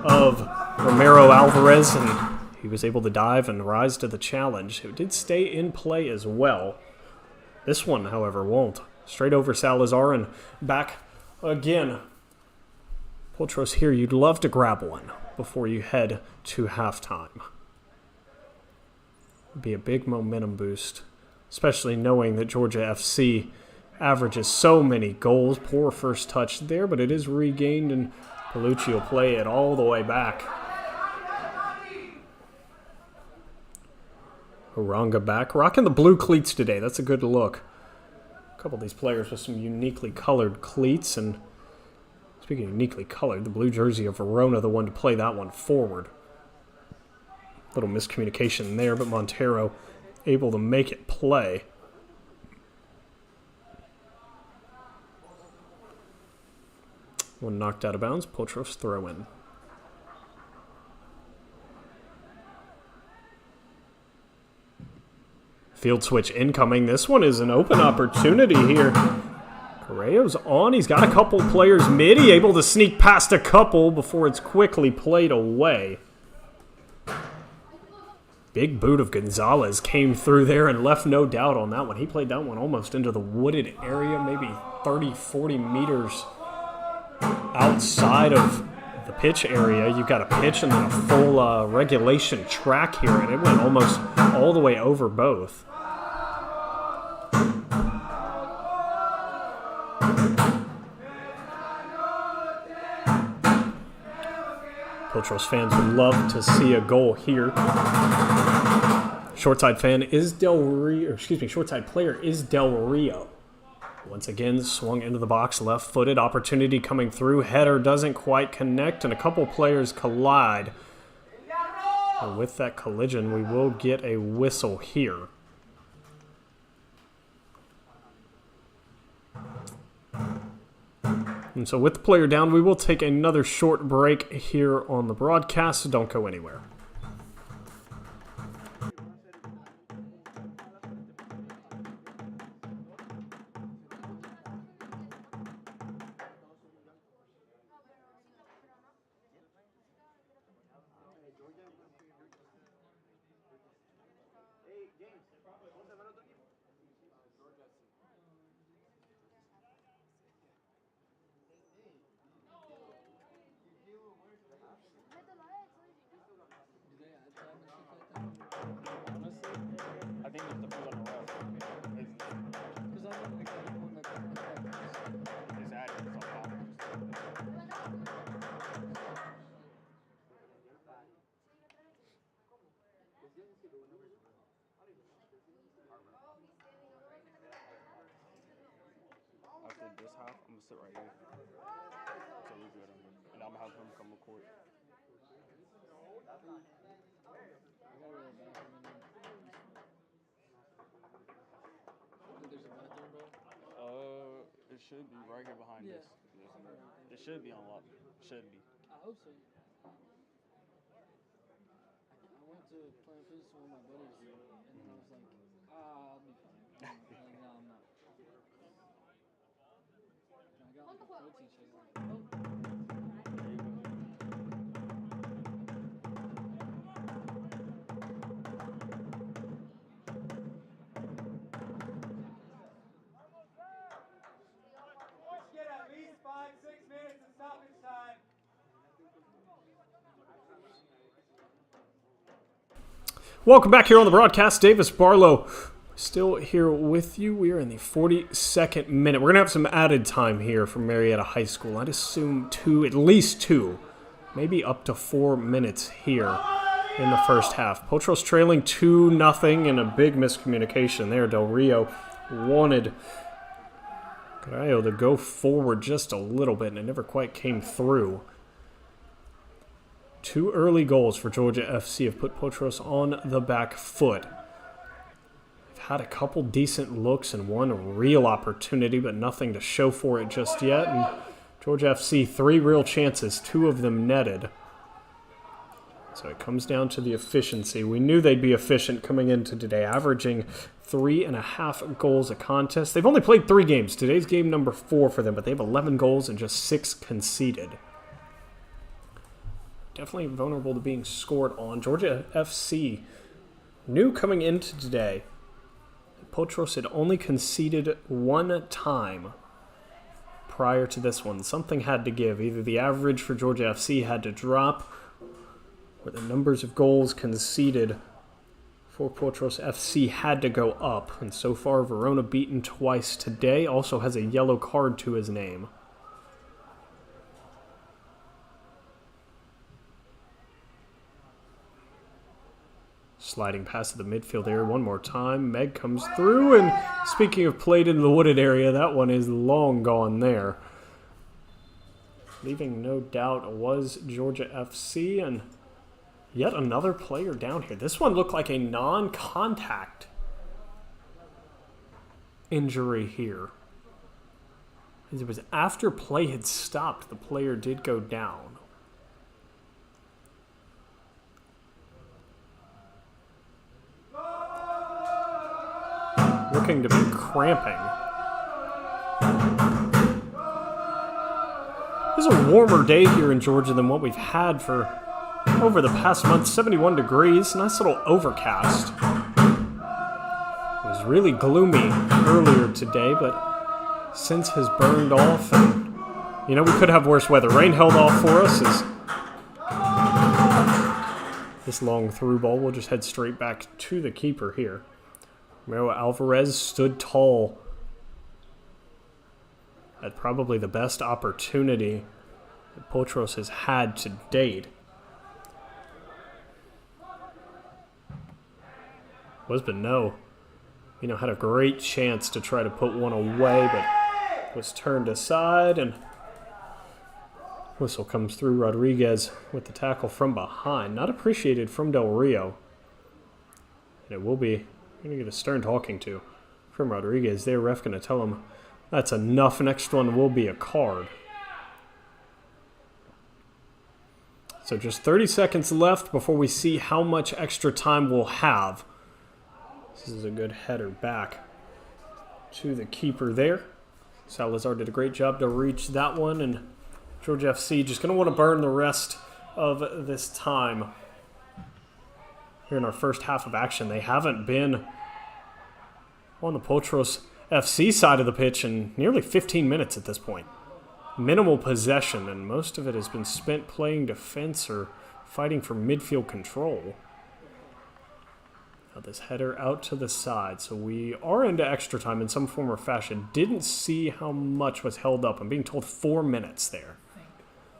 of Ramiro Alvarez, and he was able to dive and rise to the challenge. It did stay in play as well. This one, however, won't. Straight over Salazar and back again. Potros here, you'd love to grab one before you head to halftime. Would be a big momentum boost, especially knowing that Georgia FC averages so many goals. Poor first touch there, but it is regained, and Palucci will play it all the way back. Haranga back. Rocking the blue cleats today. That's a good look. A couple of these players with some uniquely colored cleats. And speaking of uniquely colored, the blue jersey of Verona, the one to play that one forward. Little miscommunication there, but Montero able to make it play. One knocked out of bounds. Potros throw in. Field switch incoming. This one is an open opportunity here. Correo's on. He's got a couple players mid. He able to sneak past a couple before it's quickly played away. Big boot of Gonzalez came through there and left no doubt on that one. He played that one almost into the wooded area, maybe 30, 40 meters outside of the pitch area. You've got a pitch and then a full regulation track here, and it went almost all the way over both. Potros fans would love to see a goal here. Shortside fan is shortside player is Del Rio. Once again, swung into the box, left-footed, opportunity coming through. Header doesn't quite connect, and a couple players collide. And with that collision, we will get a whistle here. And so with the player down, we will take another short break here on the broadcast, so don't go anywhere. I think it depends on the ref. It's added, it's on top. After this half, I'm gonna sit right here. So we're good. And I'm gonna have him come record. It should be right here behind us. It should be unlocked. Should be. I hope so. I went to play physics with my buddies, and I was like, I'll be fine. No, I'm not. And I got like a protein shake. Like, oh. Welcome back here on the broadcast. Davis Barlow still here with you. We are in the 42nd minute. We're going to have some added time here from Marietta High School. I'd assume at least two, maybe up to 4 minutes here in the first half. Potros trailing 2-0 and a big miscommunication there. Del Rio wanted Correo to go forward just a little bit, and it never quite came through. 2 early goals for Georgia FC have put Potros on the back foot. They've had a couple decent looks and one real opportunity, but nothing to show for it just yet. And Georgia FC, 3 real chances, 2 of them netted. So it comes down to the efficiency. We knew they'd be efficient coming into today, averaging 3.5 goals a contest. They've only played 3 games. Today's game number 4 for them, but they have 11 goals and just 6 conceded. Definitely vulnerable to being scored on. Georgia FC knew coming into today that Potros had only conceded 1 time prior to this one. Something had to give. Either the average for Georgia FC had to drop or the numbers of goals conceded for Potros FC had to go up. And so far, Verona beaten twice today. Also has a yellow card to his name. sliding past the midfield area one more time. Meg comes through, and speaking of played in the wooded area, that one is long gone there. Leaving no doubt it was Georgia FC, and yet another player down here. This one looked like a non-contact injury here. As it was after play had stopped, the player did go down. Looking to be cramping. This is a warmer day here in Georgia than what we've had for over the past month. 71 degrees, nice little overcast. It was really gloomy earlier today, but since has burned off, and you know, we could have worse weather. Rain held off for us as this long through ball will just head straight back to the keeper here. Romero Alvarez stood tall at probably the best opportunity that Potros has had to date. Wasbano, had a great chance to try to put one away, but was turned aside, and whistle comes through. Rodriguez with the tackle from behind. Not appreciated from Del Rio. And it will be going to get a stern talking to from Rodriguez. Their ref going to tell him that's enough. Next one will be a card. So just 30 seconds left before we see how much extra time we'll have. This is a good header back to the keeper there. Salazar did a great job to reach that one, and Georgia FC just going to want to burn the rest of this time. Here in our first half of action, they haven't been on the Potros FC side of the pitch in nearly 15 minutes at this point. Minimal possession, and most of it has been spent playing defense or fighting for midfield control. Now this header out to the side, so we are into extra time in some form or fashion. Didn't see how much was held up. I'm being told 4 minutes there.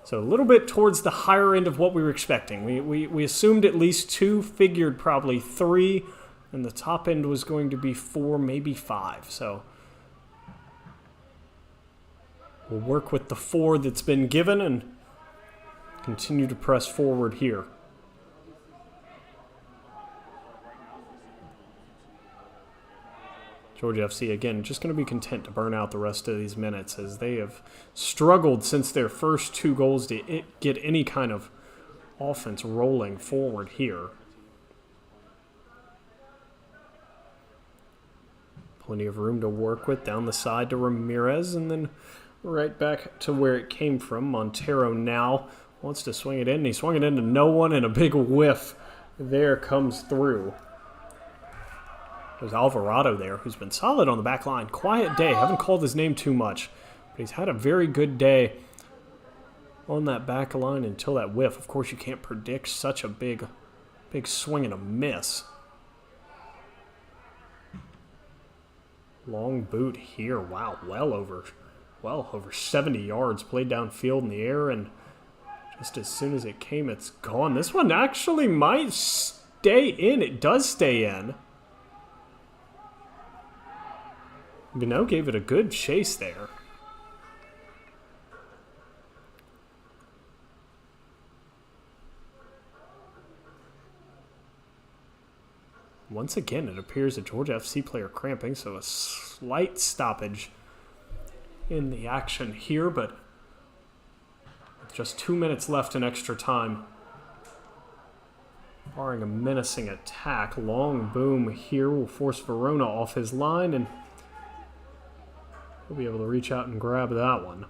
So a little bit towards the higher end of what we were expecting. We assumed at least 2, figured probably 3, and the top end was going to be 4, maybe 5. So we'll work with the 4 that's been given and continue to press forward here. Georgia FC, again, just going to be content to burn out the rest of these minutes as they have struggled since their first 2 goals to get any kind of offense rolling forward here. Plenty of room to work with down the side to Ramirez, and then right back to where it came from. Montero now wants to swing it in. He swung it into no one, and a big whiff there comes through. There's Alvarado there, who's been solid on the back line. Quiet day. Haven't called his name too much, but he's had a very good day on that back line until that whiff. Of course, you can't predict such a big swing and a miss. Long boot here. Wow, well over 70 yards played downfield in the air, and just as soon as it came, it's gone. This one actually might stay in. It does stay in. Gano gave it a good chase there. Once again, it appears a Georgia FC player cramping, so a slight stoppage in the action here, but with just 2 minutes left in extra time. Barring a menacing attack, long boom here will force Verona off his line, and he'll be able to reach out and grab that one.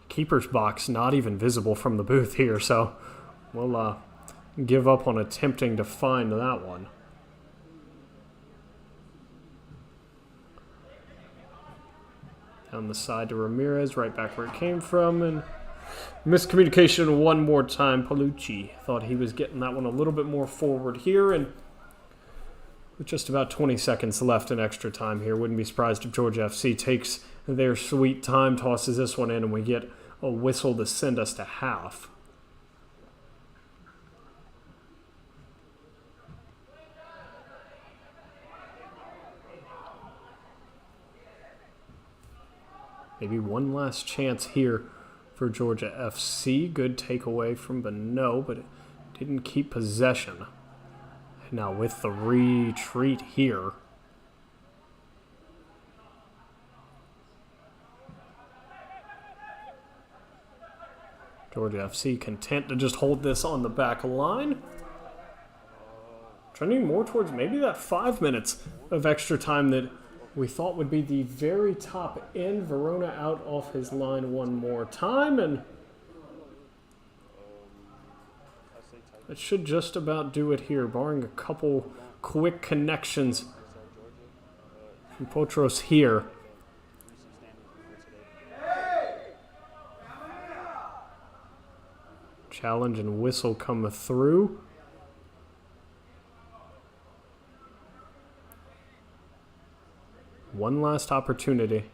Keeper's box not even visible from the booth here, so we'll give up on attempting to find that one. Down the side to Ramirez, right back where it came from, and miscommunication one more time. Palucci thought he was getting that one a little bit more forward here, and with just about 20 seconds left in extra time here, wouldn't be surprised if Georgia FC takes their sweet time, tosses this one in, and we get a whistle to send us to half. Maybe one last chance here for Georgia FC. Good takeaway from Bonneau, but it didn't keep possession. Now with the retreat here. Georgia FC content to just hold this on the back line. Trending more towards maybe that 5 minutes of extra time that we thought would be the very top end. Verona out off his line one more time, and that should just about do it here, barring a couple quick connections from Potros here. Challenge and whistle come through. One last opportunity.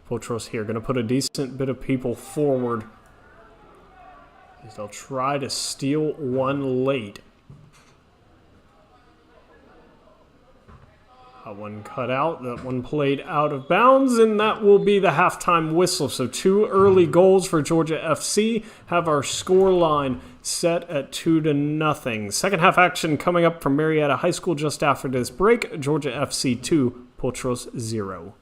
Potros here going to put a decent bit of people forward as they'll try to steal one late. That one cut out, that one played out of bounds, and that will be the halftime whistle. So 2 early goals for Georgia FC have our score line set at 2-0. Second half action coming up from Marietta High School just after this break. Georgia FC 2, Potros 0.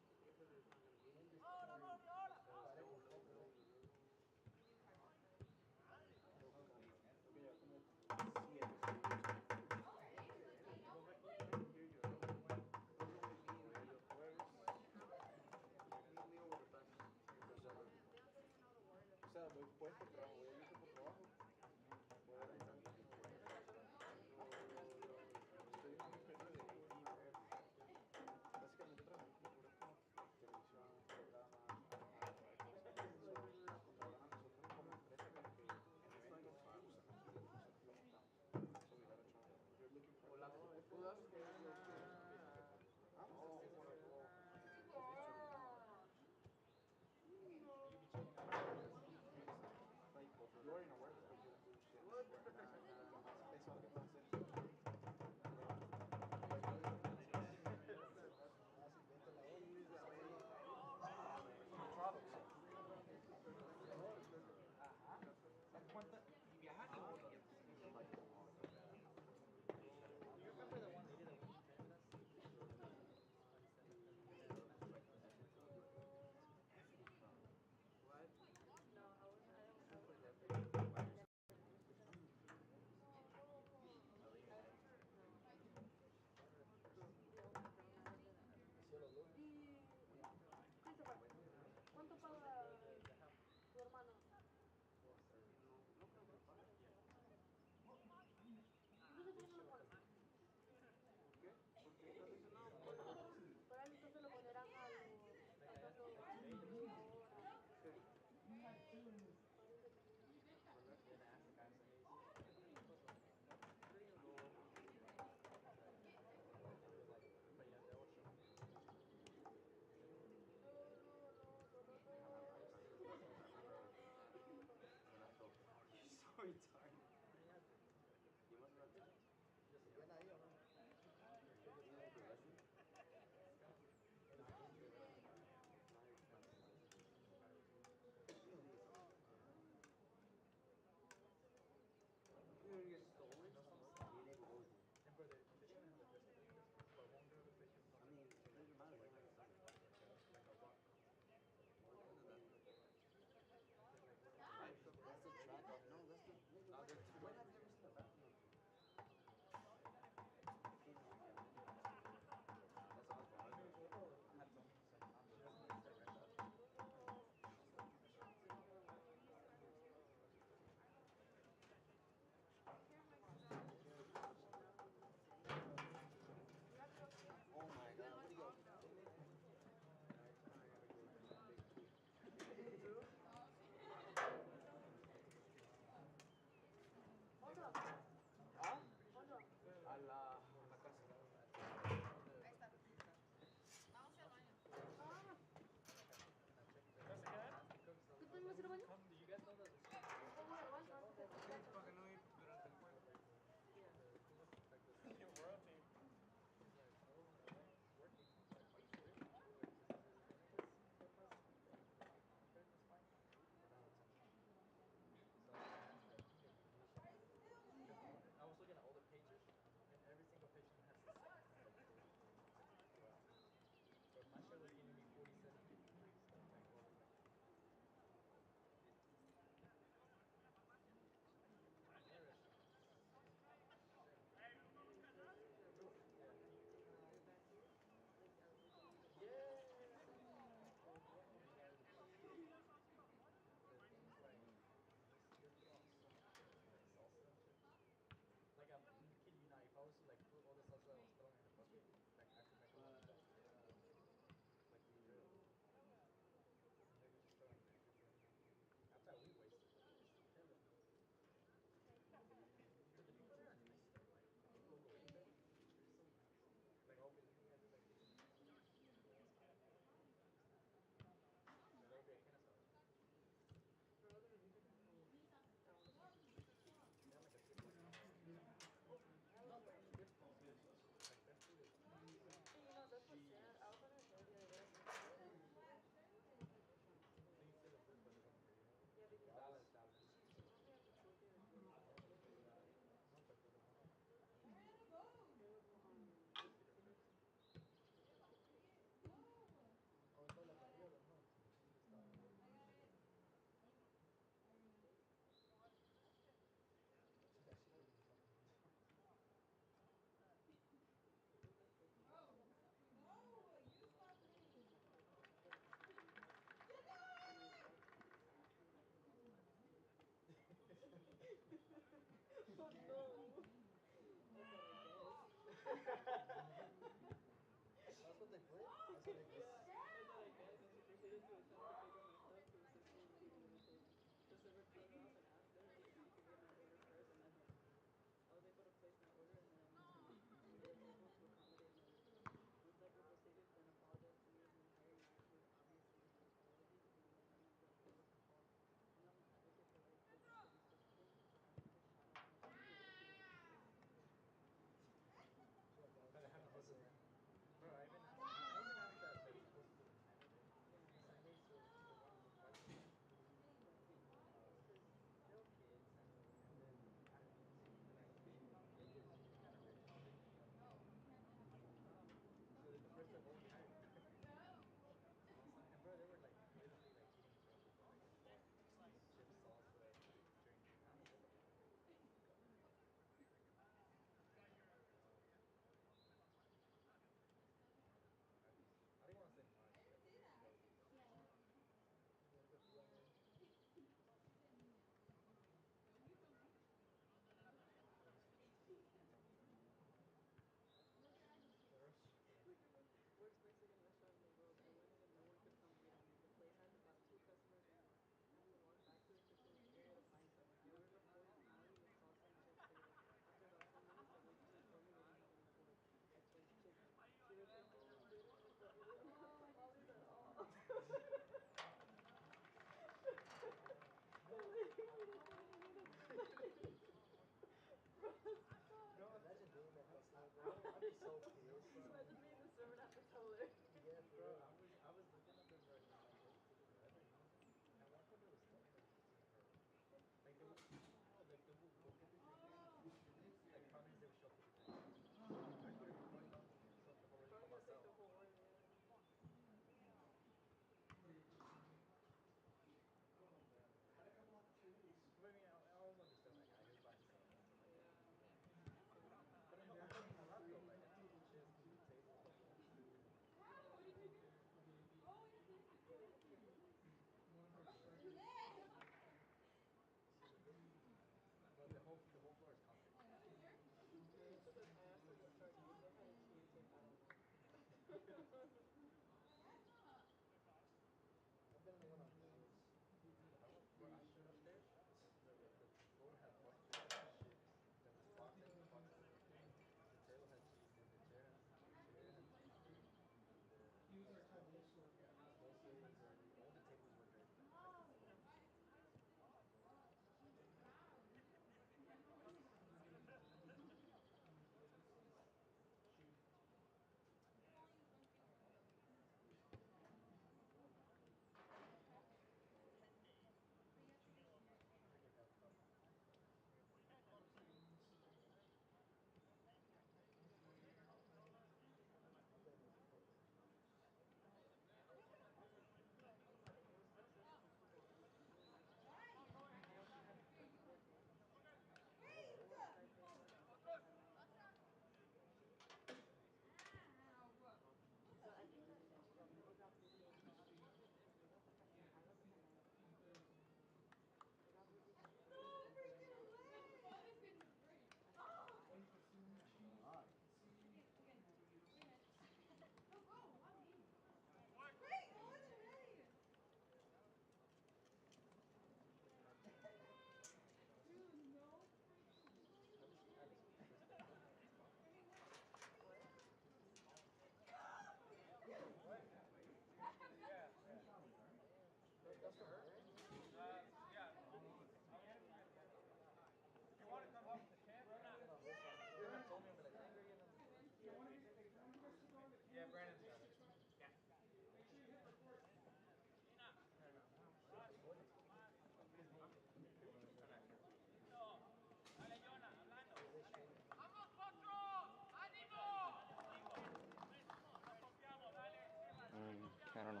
I don't know.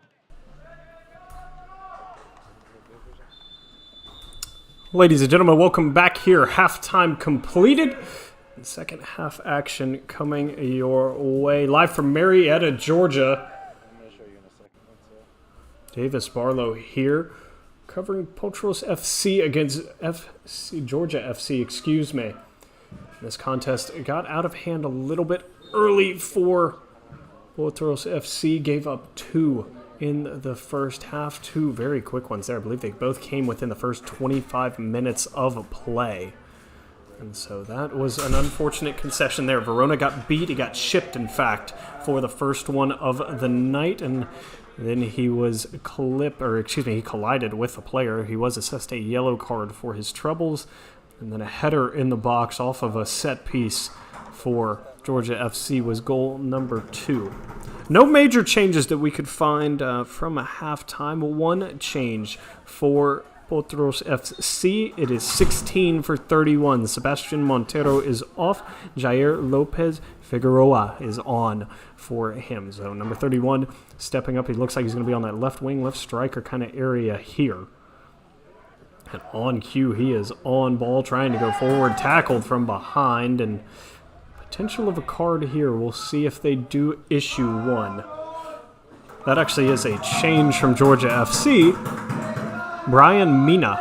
Ladies and gentlemen, welcome back here. Halftime completed. Second half action coming your way. Live from Marietta, Georgia. I'm going to show you in a second. Davis Barlow here, covering Potros FC against Georgia FC, excuse me. This contest got out of hand a little bit early for Potros FC gave up 2 in the first half. 2 very quick ones there. I believe they both came within the first 25 minutes of play. And so that was an unfortunate concession there. Verona got beat. He got chipped, in fact, for the first one of the night. And then he was he collided with a player. He was assessed a yellow card for his troubles. And then a header in the box off of a set piece for Georgia FC was goal number 2. No major changes that we could find from a halftime. One change for Potros FC. It is 16 for 31. Sebastian Montero is off. Jair Lopez Figueroa is on for him. So number 31 stepping up. He looks like he's going to be on that left wing, left striker kind of area here. And on cue, he is on ball, trying to go forward, tackled from behind, and potential of a card here. We'll see if they do issue one. That actually is a change from Georgia FC. Brian Mina,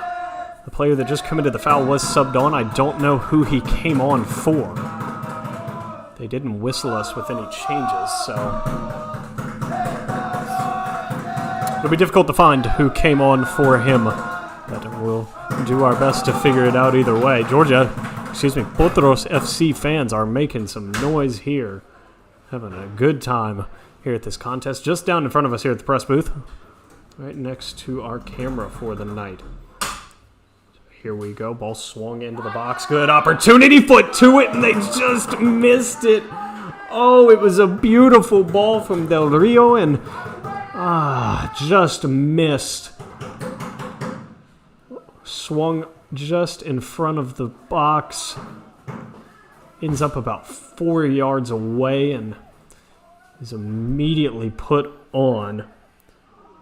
the player that just committed the foul, was subbed on. I don't know who he came on for. They didn't whistle us with any changes, so it'll be difficult to find who came on for him. But we'll do our best to figure it out either way. Potros FC fans are making some noise here. Having a good time here at this contest. Just down in front of us here at the press booth. Right next to our camera for the night. Here we go. Ball swung into the box. Good opportunity. Foot to it, and they just missed it. Oh, it was a beautiful ball from Del Rio, and just missed. Swung just in front of the box. Ends up about 4 yards away and is immediately put on.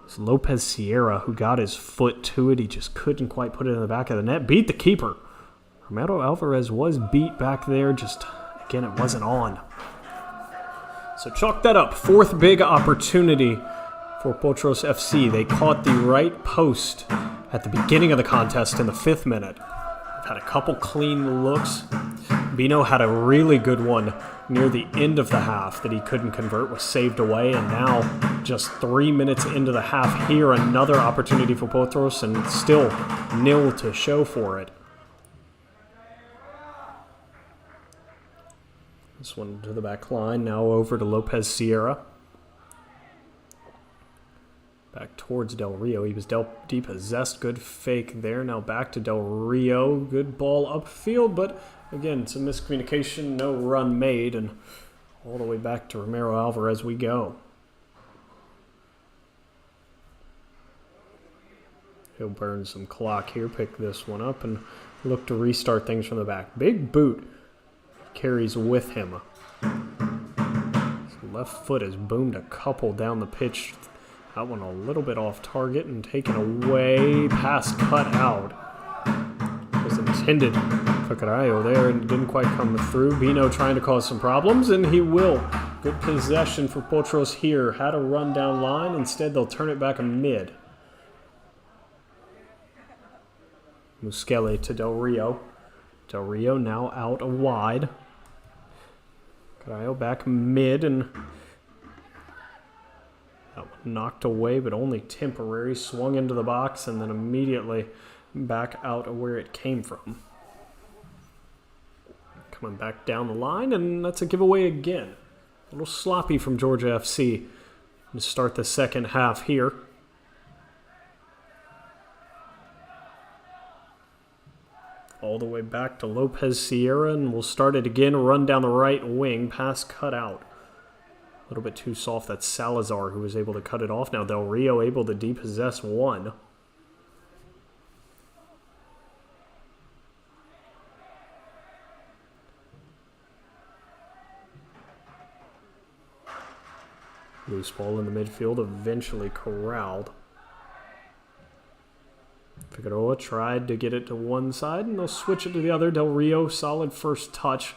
It's Lopez Sierra who got his foot to it. He just couldn't quite put it in the back of the net. Beat the keeper. Romero Alvarez was beat back there. Just, again, it wasn't on. So chalk that up. 4th big opportunity for Potros FC. They caught the right post at the beginning of the contest in the 5th minute. They've had a couple clean looks. Bino had a really good one near the end of the half that he couldn't convert, was saved away, and now just 3 minutes into the half here, another opportunity for Potros, and still nil to show for it. This one to the back line, now over to Lopez Sierra. Back towards Del Rio. He was depossessed. Good fake there. Now back to Del Rio. Good ball upfield, but again, some miscommunication. No run made, and all the way back to Romero Alvarez we go. He'll burn some clock here, pick this one up, and look to restart things from the back. Big boot carries with him. His left foot has boomed a couple down the pitch. That one a little bit off target and taken away. Pass cut out. Was intended for Carallo there and didn't quite come through. Bino trying to cause some problems, and he will. Good possession for Potros here. Had a run down line. Instead, they'll turn it back a mid. Muskele to Del Rio. Del Rio now out wide. Carallo back mid, and that one knocked away, but only temporary. Swung into the box and then immediately back out where it came from. Coming back down the line, and that's a giveaway again. A little sloppy from Georgia FC to start the second half here. All the way back to Lopez Sierra, and we'll start it again. Run down the right wing. Pass cut out. A little bit too soft. That's Salazar who was able to cut it off. Now Del Rio able to depossess one. Loose ball in the midfield, eventually corralled. Figueroa tried to get it to one side, and they'll switch it to the other. Del Rio, solid first touch.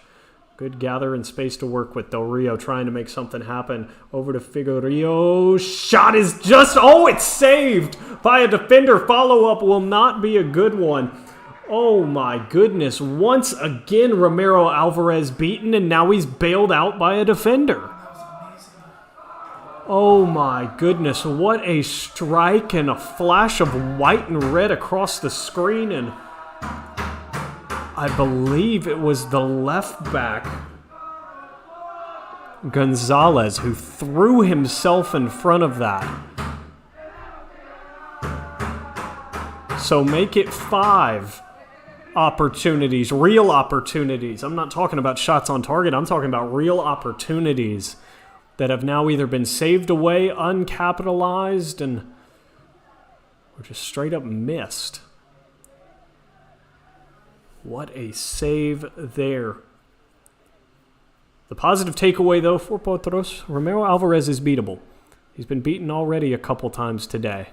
Good gather and space to work with. Del Rio trying to make something happen. Over to Figueroa. Shot is just... Oh, it's saved by a defender. Follow-up will not be a good one. Oh, my goodness. Once again, Romero Alvarez beaten, and now he's bailed out by a defender. Oh my goodness, what a strike and a flash of white and red across the screen, and I believe it was the left back, Gonzalez, who threw himself in front of that. So make it 5 opportunities, real opportunities. I'm not talking about shots on target, I'm talking about real opportunities that have now either been saved away, uncapitalized, and or just straight up missed. What a save there. The positive takeaway, though, for Potros, Romero Alvarez is beatable. He's been beaten already a couple times today.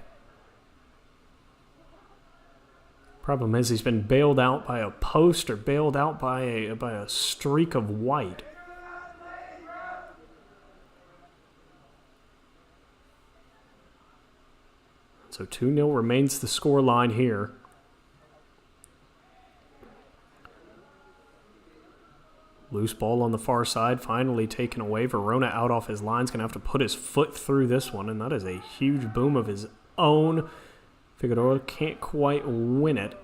Problem is he's been bailed out by a post or bailed out by a streak of white. So 2-0 remains the score line here. Loose ball on the far side, finally taken away. Verona out off his line, is going to have to put his foot through this one, and that is a huge boom of his own. Figueroa can't quite win it.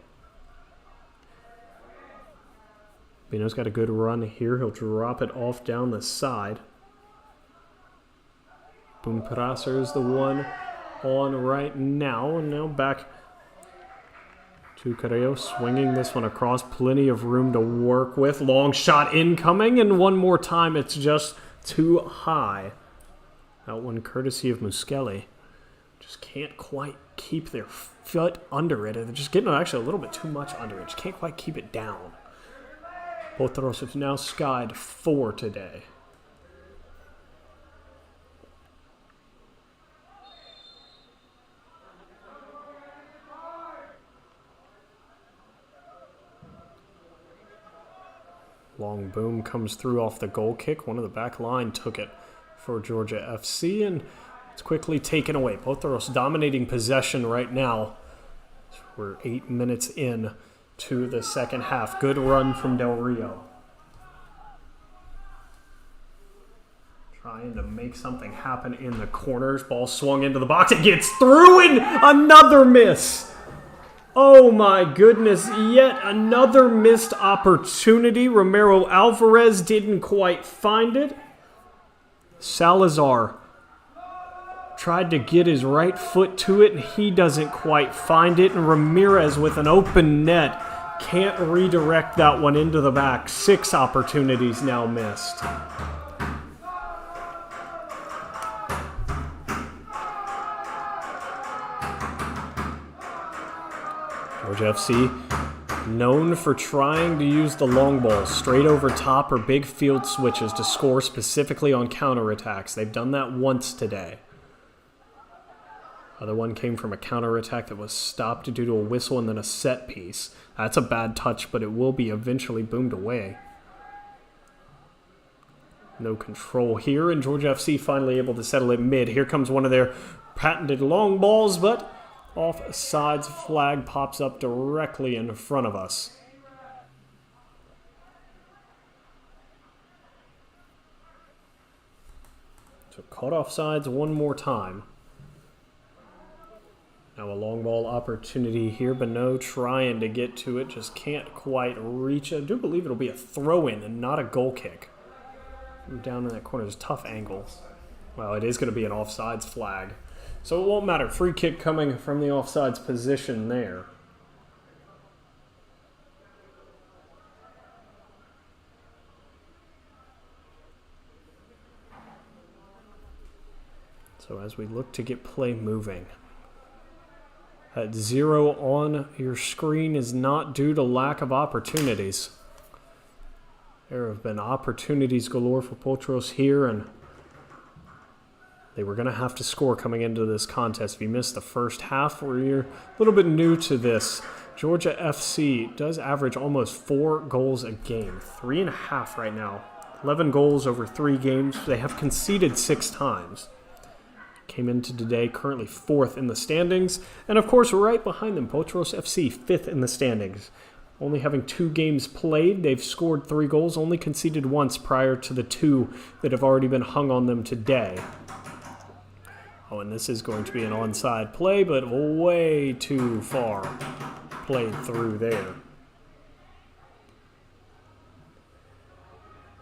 Bino's got a good run here. He'll drop it off down the side. Boomprasser is the one on right now, and now back to Carrillo, swinging this one across. Plenty of room to work with. Long shot incoming, and one more time it's just too high. That one courtesy of Muskeli. Just can't quite keep their foot under it. They're just getting actually a little bit too much under it. Just can't quite keep it down. Potros have now skied 4 today. Long boom comes through off the goal kick. One of the back line took it for Georgia FC, and it's quickly taken away. Potros dominating possession right now. We're 8 minutes in to the second half. Good run from Del Rio. Trying to make something happen in the corners. Ball swung into the box. It gets through, and another miss. Oh my goodness, yet another missed opportunity. Romero Alvarez didn't quite find it. Salazar tried to get his right foot to it, and he doesn't quite find it. And Ramirez with an open net can't redirect that one into the back. 6 opportunities now missed. Georgia FC, known for trying to use the long ball straight over top or big field switches to score specifically on counterattacks. They've done that once today. Other one came from a counterattack that was stopped due to a whistle and then a set piece. That's a bad touch, but it will be eventually boomed away. No control here, and Georgia FC finally able to settle it mid. Here comes one of their patented long balls, but offsides flag pops up directly in front of us. So caught offsides one more time. Now a long ball opportunity here, but no trying to get to it. Just can't quite reach it. I do believe it'll be a throw-in and not a goal kick. Down in that corner, there's tough angles. Well, it is going to be an offsides flag. So it won't matter. Free kick coming from the offsides position there. So as we look to get play moving. That 0 on your screen is not due to lack of opportunities. There have been opportunities galore for Potros here, and they were going to have to score coming into this contest. If you missed the first half or you're a little bit new to this, Georgia FC does average almost 4 goals a game. 3.5 right now. 11 goals over 3 games. They have conceded 6 times. Came into today currently 4th in the standings. And of course, right behind them, Potros FC, 5th in the standings. Only having 2 games played, they've scored 3 goals, only conceded once prior to the 2 that have already been hung on them today. Oh, and this is going to be an onside play, but way too far played through there.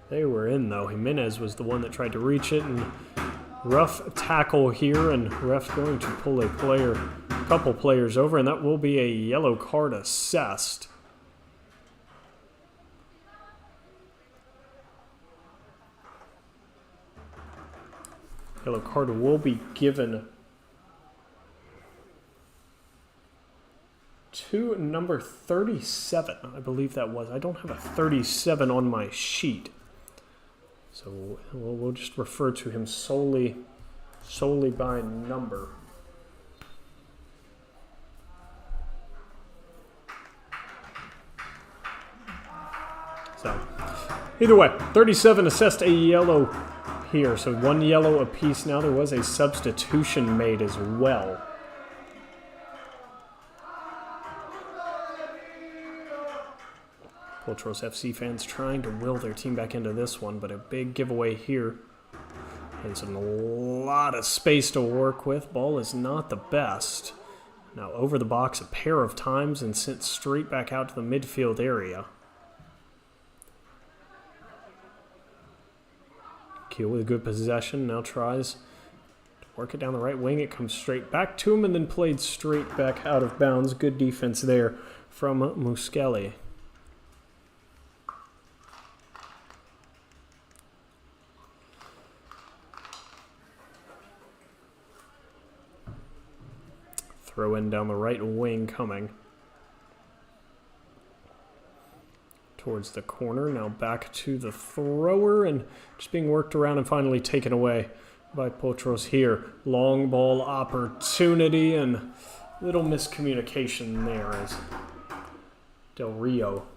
They were in, though. Jimenez was the one that tried to reach it, and rough tackle here, and ref's going to pull a couple players over, and that will be a yellow card assessed. Yellow card will be given to number 37, I believe that was. I don't have a 37 on my sheet, so we'll just refer to him solely by number. So, either way, 37 assessed a yellow here, so 1 yellow apiece now. There was a substitution made as well. Potros FC fans trying to will their team back into this one, but a big giveaway here. And a lot of space to work with. Ball is not the best. Now over the box a pair of times and sent straight back out to the midfield area. Keel with good possession, now tries to work it down the right wing. It comes straight back to him and then played straight back out of bounds. Good defense there from Muskeli. Throw in down the right wing coming towards the corner. Now back to the thrower and just being worked around and finally taken away by Potros here. Long ball opportunity and little miscommunication there as Del Rio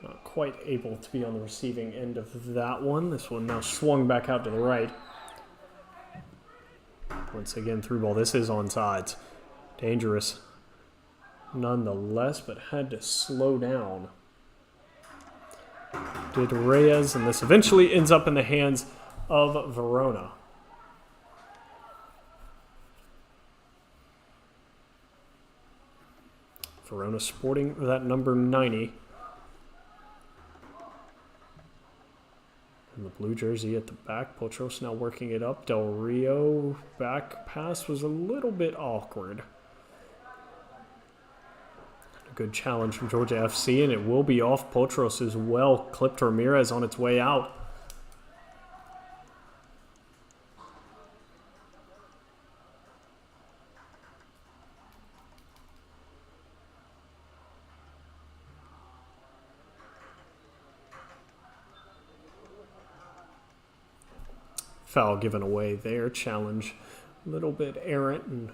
not quite able to be on the receiving end of that one. This one now swung back out to the right. Once again through ball. This is onside. Dangerous nonetheless, but had to slow down. Did Reyes, and this eventually ends up in the hands of Verona. Verona sporting that number 90. And the blue jersey at the back. Potros now working it up. Del Rio back pass was a little bit awkward. Good challenge from Georgia FC, and it will be off Potros as well. Clipped Ramirez on its way out. Foul given away there. Challenge a little bit errant and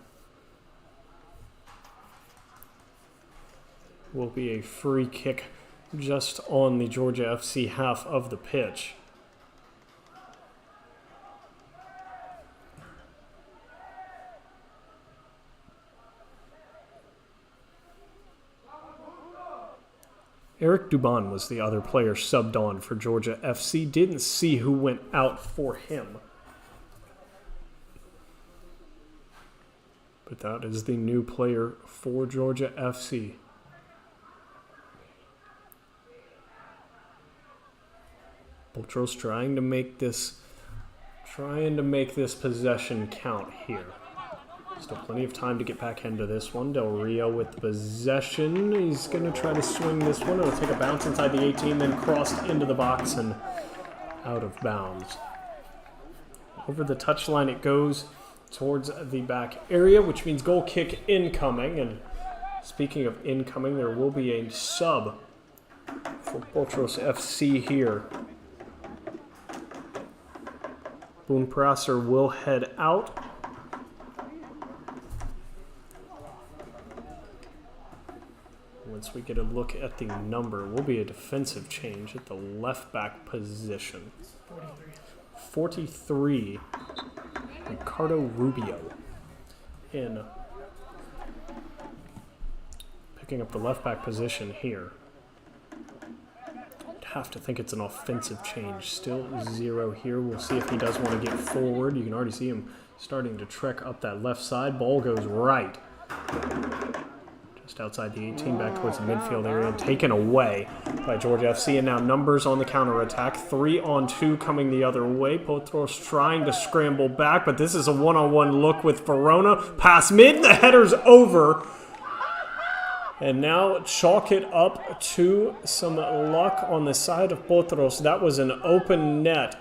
will be a free kick just on the Georgia FC half of the pitch. Eric Dubon was the other player subbed on for Georgia FC. Didn't see who went out for him. But that is the new player for Georgia FC. Potros trying to make this possession count here. Still plenty of time to get back into this one. Del Rio with the possession. He's going to try to swing this one. It'll take a bounce inside the 18, then crossed into the box and out of bounds. Over the touchline it goes towards the back area, which means goal kick incoming. And speaking of incoming, there will be a sub for Potros FC here. Boonprasser will head out. Once we get a look at the number, will be a defensive change at the left back position. 43. Ricardo Rubio in. Picking up the left back position here. Have to think it's an offensive change. Still 0 here. We'll see if he does want to get forward. You can already see him starting to trek up that left side. Ball goes right. Just outside the 18, back towards the midfield area, and taken away by Georgia FC. And now numbers on the counterattack. 3-on-2 coming the other way. Potros trying to scramble back, but this is a one-on-one look with Verona. Pass mid, the header's over. And now chalk it up to some luck on the side of Potros. That was an open net.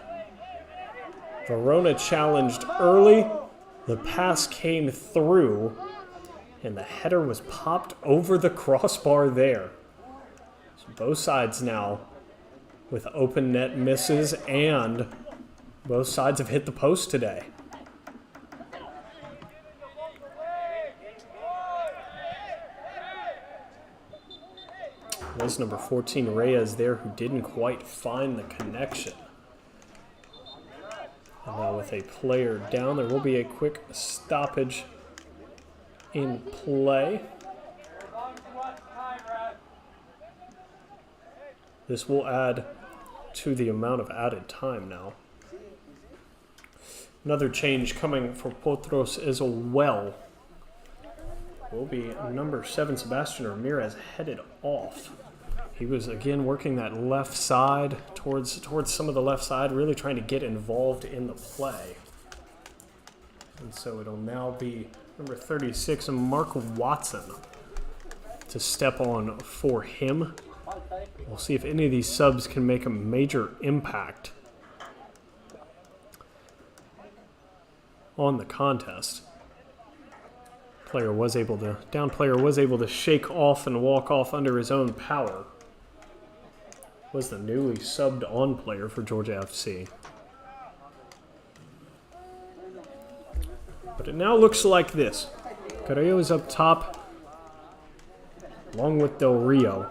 Verona challenged early. The pass came through. And the header was popped over the crossbar there. So both sides now with open net misses, and both sides have hit the post today. Was number 14 Reyes there, who didn't quite find the connection. And now with a player down, there will be a quick stoppage in play. This will add to the amount of added time now. Another change coming for Potros as well. Will be number 7 Sebastian Ramirez headed off. He was again working that left side towards some of the left side, really trying to get involved in the play. And so it'll now be number 36, Mark Watson, to step on for him. We'll see if any of these subs can make a major impact on the contest. Down player was able to shake off and walk off under his own power. Was the newly subbed on player for Georgia FC. But it now looks like this. Carrillo is up top, along with Del Rio.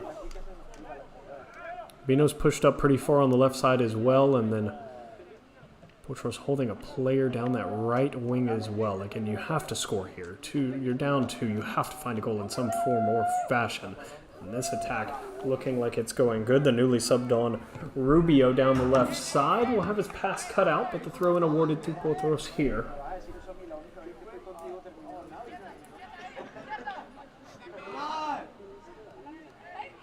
Bino's pushed up pretty far on the left side as well, and then Potros holding a player down that right wing as well. Again, you have to score here. You're down 2. You have to find a goal in some form or fashion. And this attack looking like it's going good. The newly subbed on Rubio down the left side will have his pass cut out, but the throw-in awarded to Potros here.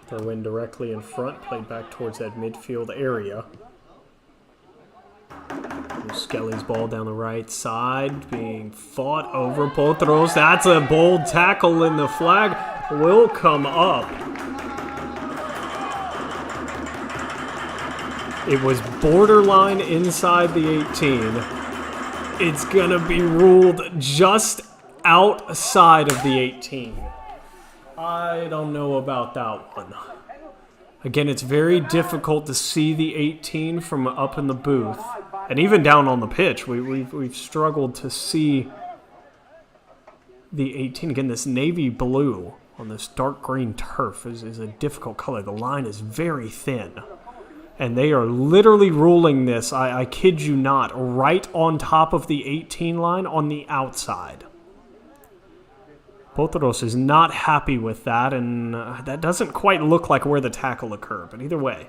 Throw in directly in front, played back towards that midfield area. Skelly's ball down the right side, being fought over Potros. That's a bold tackle, and the flag will come up. It was borderline inside the 18. It's going to be ruled just outside of the 18. I don't know about that one. Again, it's very difficult to see the 18 from up in the booth. And even down on the pitch, we've struggled to see the 18. Again, this navy blue on this dark green turf is a difficult color. The line is very thin. And they are literally ruling this, I kid you not, right on top of the 18 line on the outside. Potros is not happy with that, and that doesn't quite look like where the tackle occurred. But either way,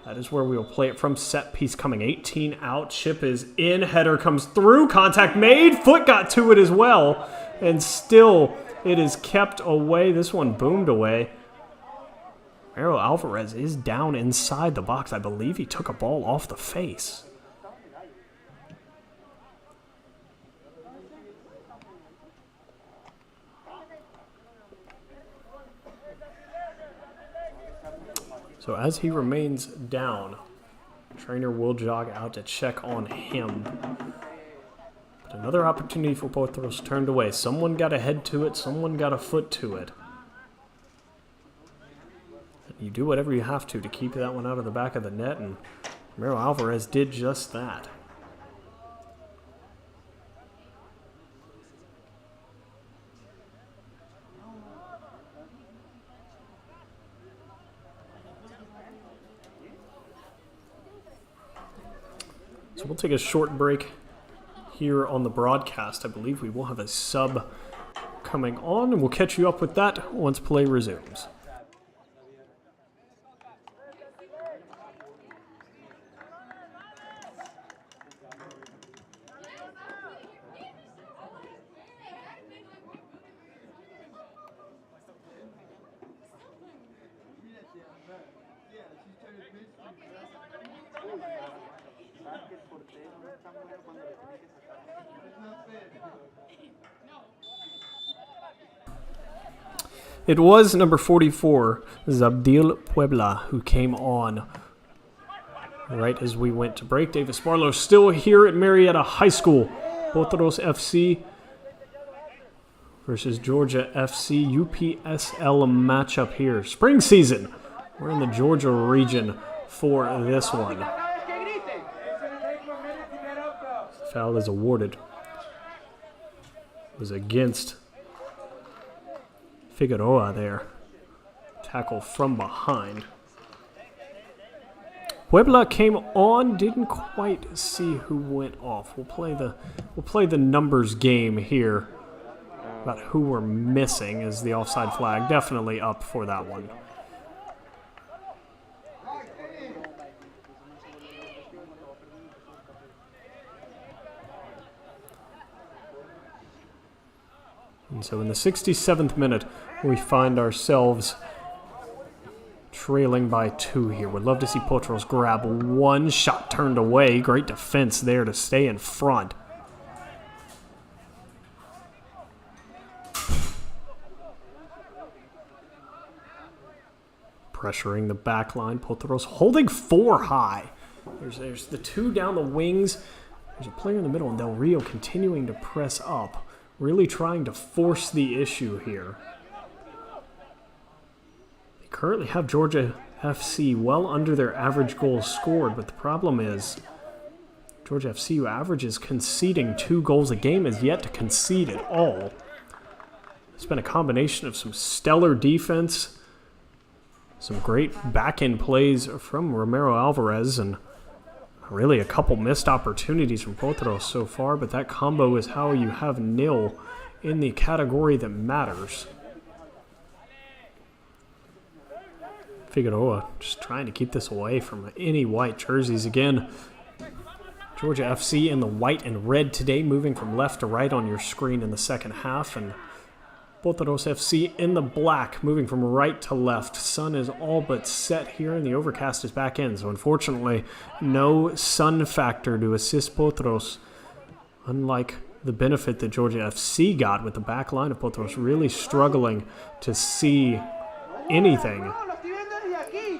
that is where we will play it from. Set piece coming, 18 out. Chip is in. Header comes through. Contact made. Foot got to it as well. And still, it is kept away. This one boomed away. Romero Alvarez is down inside the box. I believe he took a ball off the face. So as he remains down, trainer will jog out to check on him. But another opportunity for Potros turned away. Someone got a head to it, someone got a foot to it. And you do whatever you have to keep that one out of the back of the net, and Romero Alvarez did just that. So we'll take a short break here on the broadcast. I believe we will have a sub coming on, and we'll catch you up with that once play resumes. It was number 44, Zabdil Puebla, who came on right as we went to break. Davis Barlow still here at Marietta High School. Potros FC versus Georgia FC, UPSL matchup here. Spring season. We're in the Georgia region for this one. Foul is awarded. It was against Figueroa there. Tackle from behind. Puebla came on, didn't quite see who went off. We'll play the numbers game here about who we're missing as the offside flag. Definitely up for that one. And so in the 67th minute, we find ourselves trailing by 2 here. Would love to see Potros grab one. Shot turned away. Great defense there to stay in front. Pressuring the back line. Potros holding 4 high. There's the 2 down the wings. There's a player in the middle, and Del Rio continuing to press up. Really trying to force the issue here. They currently have Georgia FC well under their average goals scored, but the problem is Georgia FC, who averages conceding 2 goals a game, is yet to concede at all. It's been a combination of some stellar defense, some great back-end plays from Romero Alvarez, and really a couple missed opportunities from Potros so far, but that combo is how you have nil in the category that matters. Figueroa just trying to keep this away from any white jerseys again. Georgia FC in the white and red today, moving from left to right on your screen in the second half, and Potros FC in the black, moving from right to left. Sun is all but set here, and the overcast is back in. So unfortunately, no sun factor to assist Potros, unlike the benefit that Georgia FC got with the back line of Potros really struggling to see anything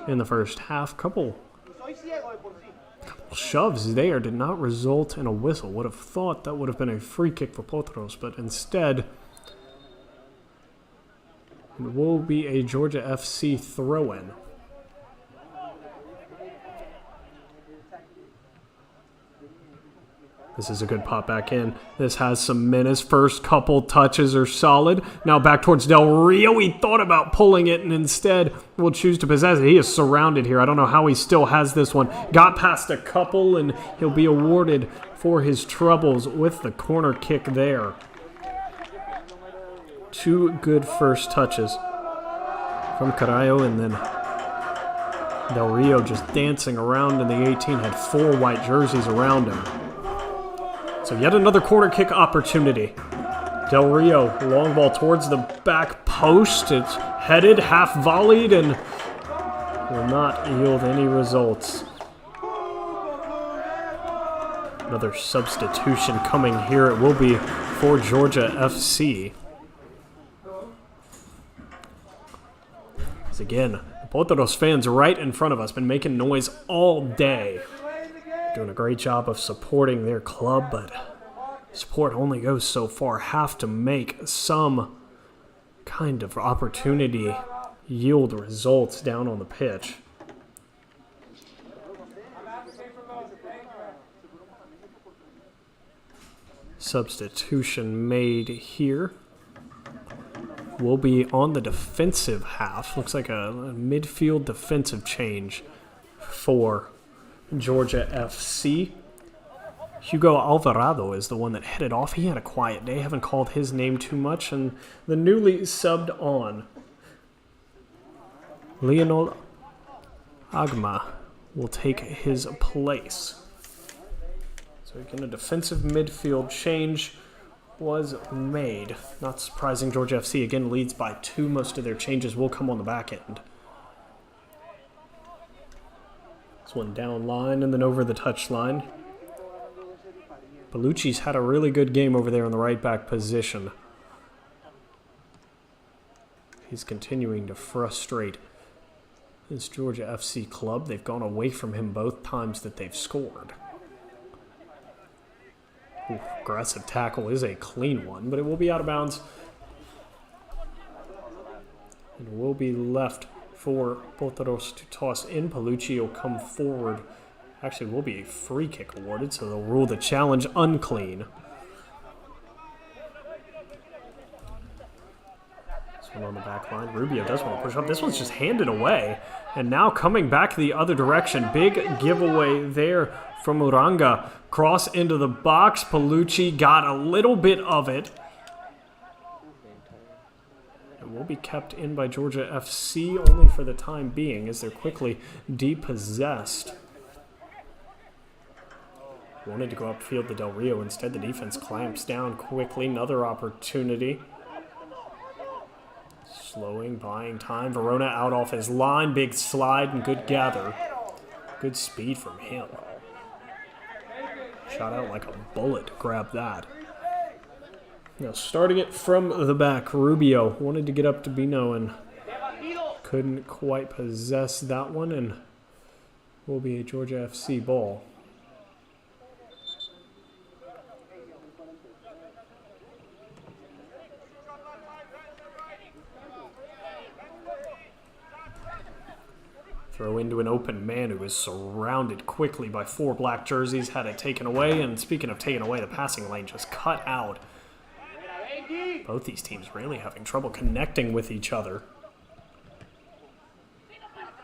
in the first half. Couple shoves there did not result in a whistle. Would have thought that would have been a free kick for Potros, but instead it will be a Georgia FC throw-in. This is a good pop back in. This has some menace. First couple touches are solid. Now back towards Del Rio. He thought about pulling it and instead will choose to possess it. He is surrounded here. I don't know how he still has this one. Got past a couple and he'll be awarded for his troubles with the corner kick there. 2 good first touches from Carrillo, and then Del Rio just dancing around in the 18, had 4 white jerseys around him. So yet another corner kick opportunity. Del Rio, long ball towards the back post. It's headed, half volleyed, and will not yield any results. Another substitution coming here. It will be for Georgia FC. Again, the Potros fans right in front of us been making noise all day. Doing a great job of supporting their club, but support only goes so far. Have to make some kind of opportunity yield results down on the pitch. Substitution made here. Will be on the defensive half. Looks like a midfield defensive change for Georgia FC. Hugo Alvarado is the one that headed off. He had a quiet day. Haven't called his name too much. And the newly subbed on Leonel Agma will take his place. So again, a defensive midfield change was made. Not surprising, Georgia FC again leads by 2. Most of their changes will come on the back end. This one down line and then over the touchline. Bellucci's had a really good game over there in the right back position. He's continuing to frustrate this Georgia FC club. They've gone away from him both times that they've scored. Ooh, aggressive tackle is a clean one, but it will be out of bounds. And will be left for Potros to toss in. Palucci will come forward. Actually, will be a free kick awarded, so they'll rule the challenge unclean. This one on the back line. Rubio does want to push up. This one's just handed away. And now coming back the other direction. Big giveaway there from Uranga. Cross into the box. Palucci got a little bit of it. It will be kept in by Georgia FC only for the time being as they're quickly depossessed. Wanted to go upfield to Del Rio. Instead, the defense clamps down quickly. Another opportunity. Slowing, buying time. Verona out off his line. Big slide and good gather. Good speed from him. Shot out like a bullet to grab that. Now starting it from the back, Rubio wanted to get up to Bino and couldn't quite possess that one, and will be a Georgia FC ball. Throw into an open man who is surrounded quickly by 4 black jerseys, had it taken away, and speaking of taken away, the passing lane just cut out. Both these teams really having trouble connecting with each other.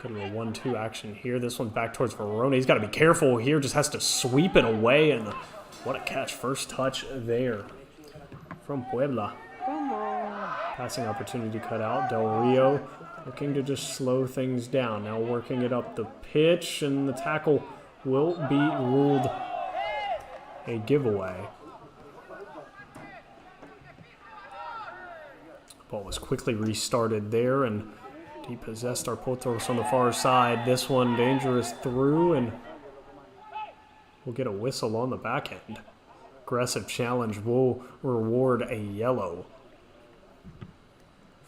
Good little 1-2 action here. This one's back towards Verona. He's got to be careful here. Just has to sweep it away. And what a catch. First touch there from Puebla. Passing opportunity cut out. Del Rio looking to just slow things down. Now working it up the pitch. And the tackle will be ruled a giveaway. Ball was quickly restarted there and depossessed our Potros on the far side. This one dangerous through, and we'll get a whistle on the back end. Aggressive challenge will reward a yellow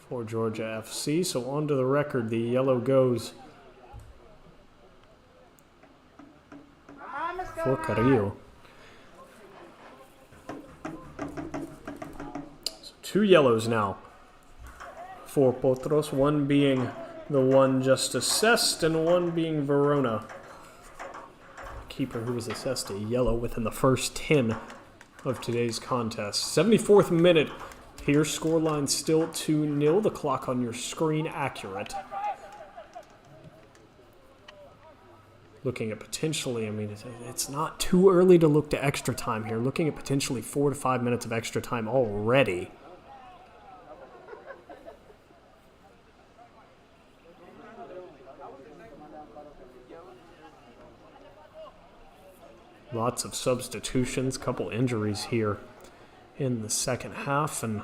for Georgia FC. So onto the record, the yellow goes for Carrillo. So 2 yellows now for Potros, one being the one just assessed and one being Verona. Keeper who was assessed a yellow within the first 10 of today's contest. 74th minute here, scoreline still 2-0. The clock on your screen accurate. Looking at potentially, I mean, it's not too early to look to extra time here. Looking at potentially 4 to 5 minutes of extra time already. Lots of substitutions, couple injuries here in the second half, and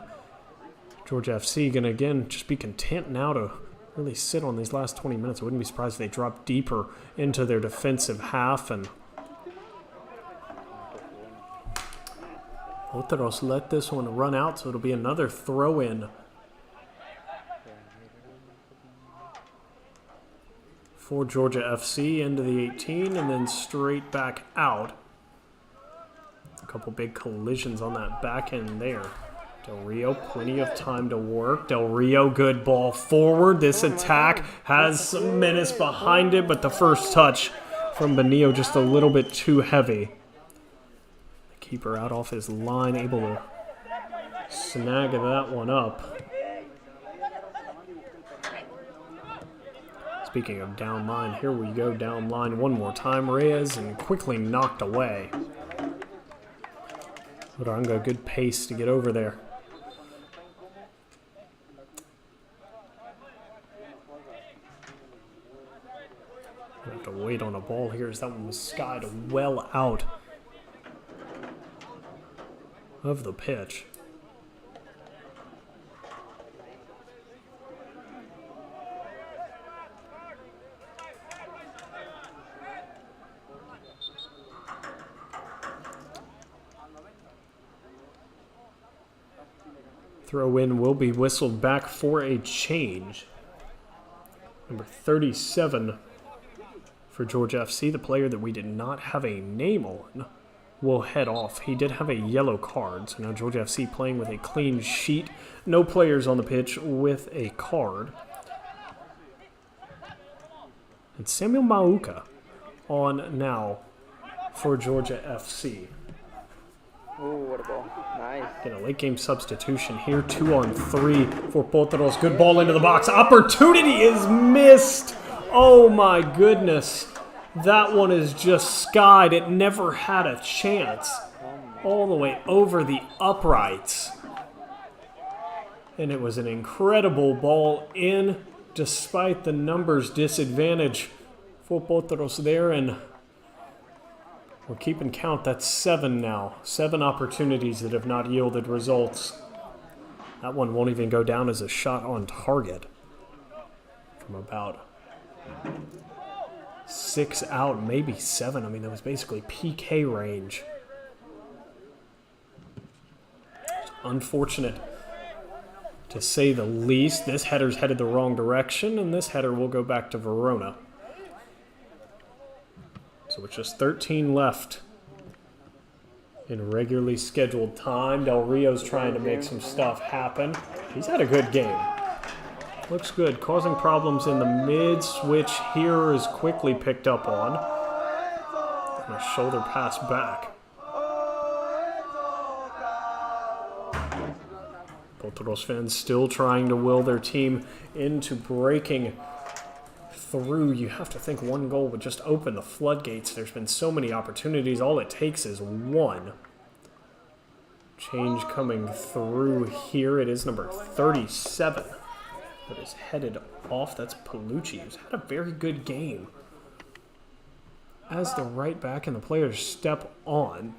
Georgia FC going to again just be content now to really sit on these last 20 minutes. I wouldn't be surprised if they drop deeper into their defensive half, and Potros let this one run out, so it'll be another throw-in for Georgia FC into the 18 and then straight back out. A couple big collisions on that back end there. Del Rio, plenty of time to work. Del Rio, good ball forward. This attack has some menace behind it, but the first touch from Benio just a little bit too heavy. The keeper out off his line, able to snag that one up. Speaking of down line, here we go down line one more time. Reyes and quickly knocked away. Uranga, good pace to get over there. We have to wait on a ball here as that one was skied well out of the pitch. Throw in will be whistled back for a change. Number 37 for Georgia FC, the player that we did not have a name on, will head off. He did have a yellow card, so now Georgia FC playing with a clean sheet. No players on the pitch with a card. And Samuel Mauka on now for Georgia FC. Ooh, what a ball. Nice. Get a late game substitution here. 2-on-3 for Potros. Good ball into the box. Opportunity is missed. Oh my goodness. That one is just skied. It never had a chance. All the way over the uprights. And it was an incredible ball in despite the numbers disadvantage for Potros there. And we're keeping count. That's 7 now. 7 opportunities that have not yielded results. That one won't even go down as a shot on target. From about 6 out, maybe 7. I mean, that was basically PK range. It's unfortunate, to say the least. This header's headed the wrong direction, and this header will go back to Verona. So it's just 13 left in regularly scheduled time. Del Rio's trying to make some stuff happen. He's had a good game. Looks good. Causing problems in the mid-switch here is quickly picked up on. And a shoulder pass back. Potros fans still trying to will their team into breaking through. You have to think one goal would just open the floodgates. There's been so many opportunities. All it takes is one. Change coming through here. It is number 37 that is headed off. That's Palucci, who's had a very good game as the right back, and the players step on.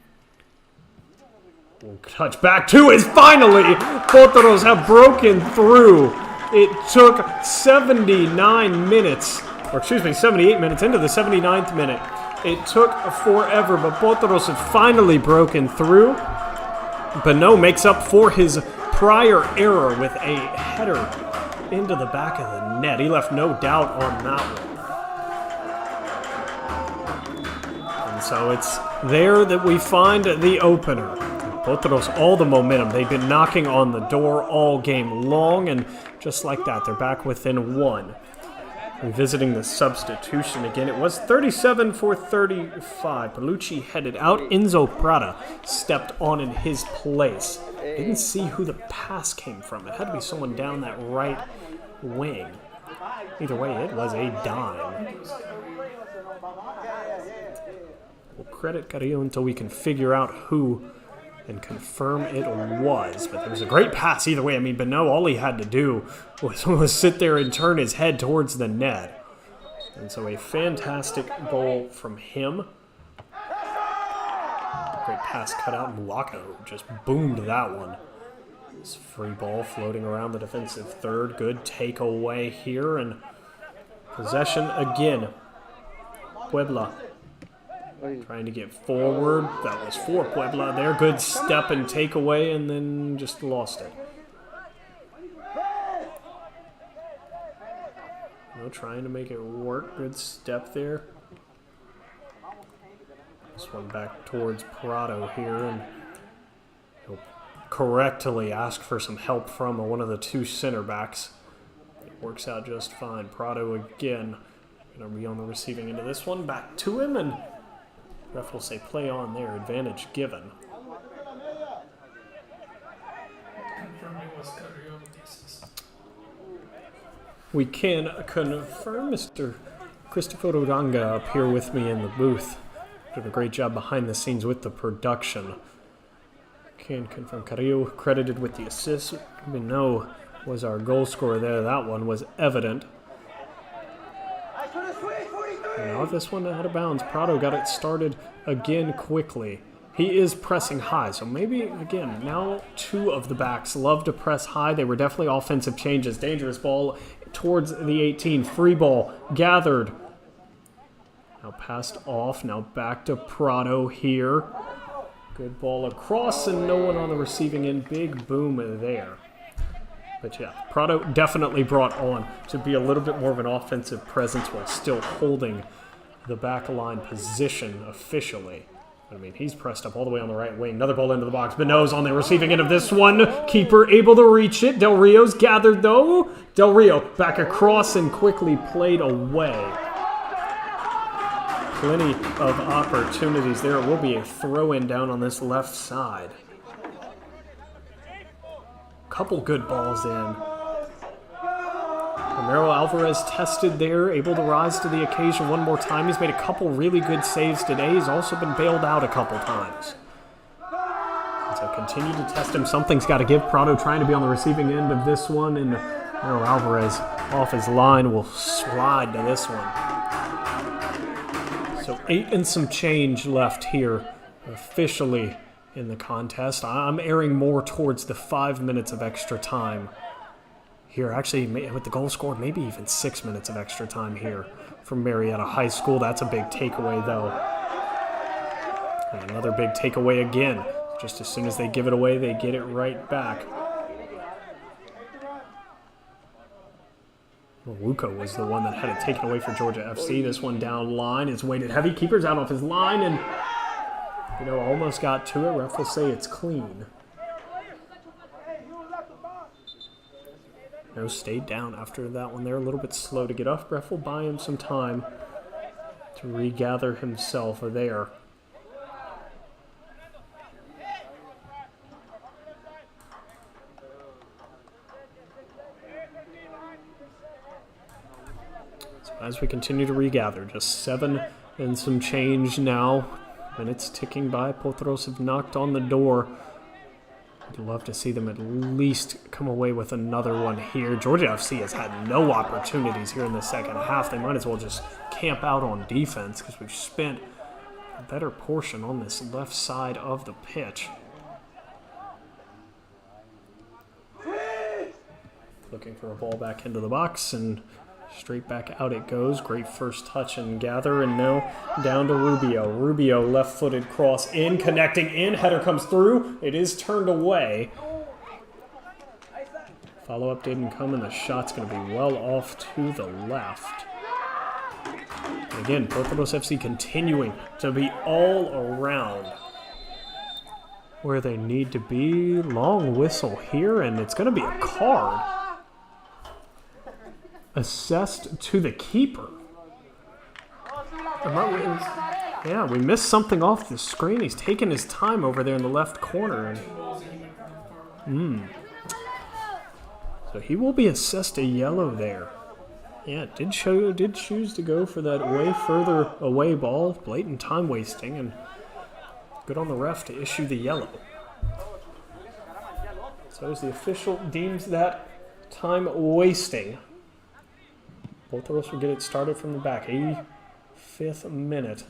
We'll touch back to is finally Potros have broken through. It took 79 minutes, or excuse me, 78 minutes into the 79th minute. It took forever, but Potros had finally broken through. Beno makes up for his prior error with a header into the back of the net. He left no doubt on that one. And so it's there that we find the opener. Potros, all the momentum. They've been knocking on the door all game long, and just like that, they're back within 1. Revisiting the substitution again, it was 37 for 35. Palucci headed out. Enzo Prada stepped on in his place. Didn't see who the pass came from. It had to be someone down that right wing. Either way, it was a dime. We'll credit Carrillo until we can figure out who and confirm it was. But there was a great pass either way. I mean, Beno, all he had to do was sit there and turn his head towards the net. And so a fantastic goal from him. Great pass cut out. Mulako just boomed that one. This free ball floating around the defensive third. Good takeaway here. And possession again. Puebla trying to get forward. That was for Puebla there. Good step and takeaway, and then just lost it. No, trying to make it work. Good step there. This one back towards Prado here, and he'll correctly ask for some help from one of the 2 center backs. It works out just fine. Prado again going to be on the receiving end of this one. Back to him, and ref will say play on there. Advantage given. We can confirm Mr. Christopher Uranga up here with me in the booth. Did a great job behind the scenes with the production. Can confirm Carrillo credited with the assist. Beno was our goal scorer there. That one was evident. And now this one out of bounds. Prado got it started again quickly. He is pressing high, so maybe, again, now 2 of the backs love to press high. They were definitely offensive changes. Dangerous ball towards the 18. Free ball gathered. Now passed off. Now back to Prado here. Good ball across, and no one on the receiving end. Big boom there. But yeah, Prado definitely brought on to be a little bit more of an offensive presence while still holding the back line position officially. I mean, he's pressed up all the way on the right wing. Another ball into the box. Beno's on the receiving end of this one. Keeper able to reach it. Del Rio's gathered, though. Del Rio back across and quickly played away. Plenty of opportunities there. It will be a throw-in down on this left side. Couple good balls in. Romero Alvarez tested there, able to rise to the occasion one more time. He's made a couple really good saves today. He's also been bailed out a couple times. And so continue to test him. Something's got to give. Prado trying to be on the receiving end of this one, and Romero Alvarez off his line will slide to this one. So 8 and some change left here officially in the contest. I'm erring more towards the 5 minutes of extra time here. Actually, with the goal scored, maybe even 6 minutes of extra time here from Marietta High School. That's a big takeaway, though. And another big takeaway again. Just as soon as they give it away, they get it right back. Maluka was the one that had it taken away for Georgia FC. This one down line is weighted heavy. Keeper's out off his line, and almost got to it. Ref will say it's clean. No, stayed down after that one. They're a little bit slow to get up. Ref will buy him some time to regather himself there. So as we continue to regather, just 7 and some change now. Minutes ticking by. Potros have knocked on the door. I'd love to see them at least come away with another one here. Georgia FC has had no opportunities here in the second half. They might as well just camp out on defense because we've spent a better portion on this left side of the pitch. Looking for a ball back into the box, and straight back out it goes. Great first touch and gather, and now down to Rubio. Rubio left-footed cross in, connecting in. Header comes through. It is turned away. Follow-up didn't come, and the shot's going to be well off to the left. And again, Potros FC continuing to be all around where they need to be. Long whistle here, and it's going to be a card assessed to the keeper. Yeah, we missed something off the screen. He's taking his time over there in the left corner. So he will be assessed a yellow there. Yeah, did choose to go for that way further away ball. Blatant time wasting, and good on the ref to issue the yellow. So as the official deems that time wasting, both of us will get it started from the back. 85th minute.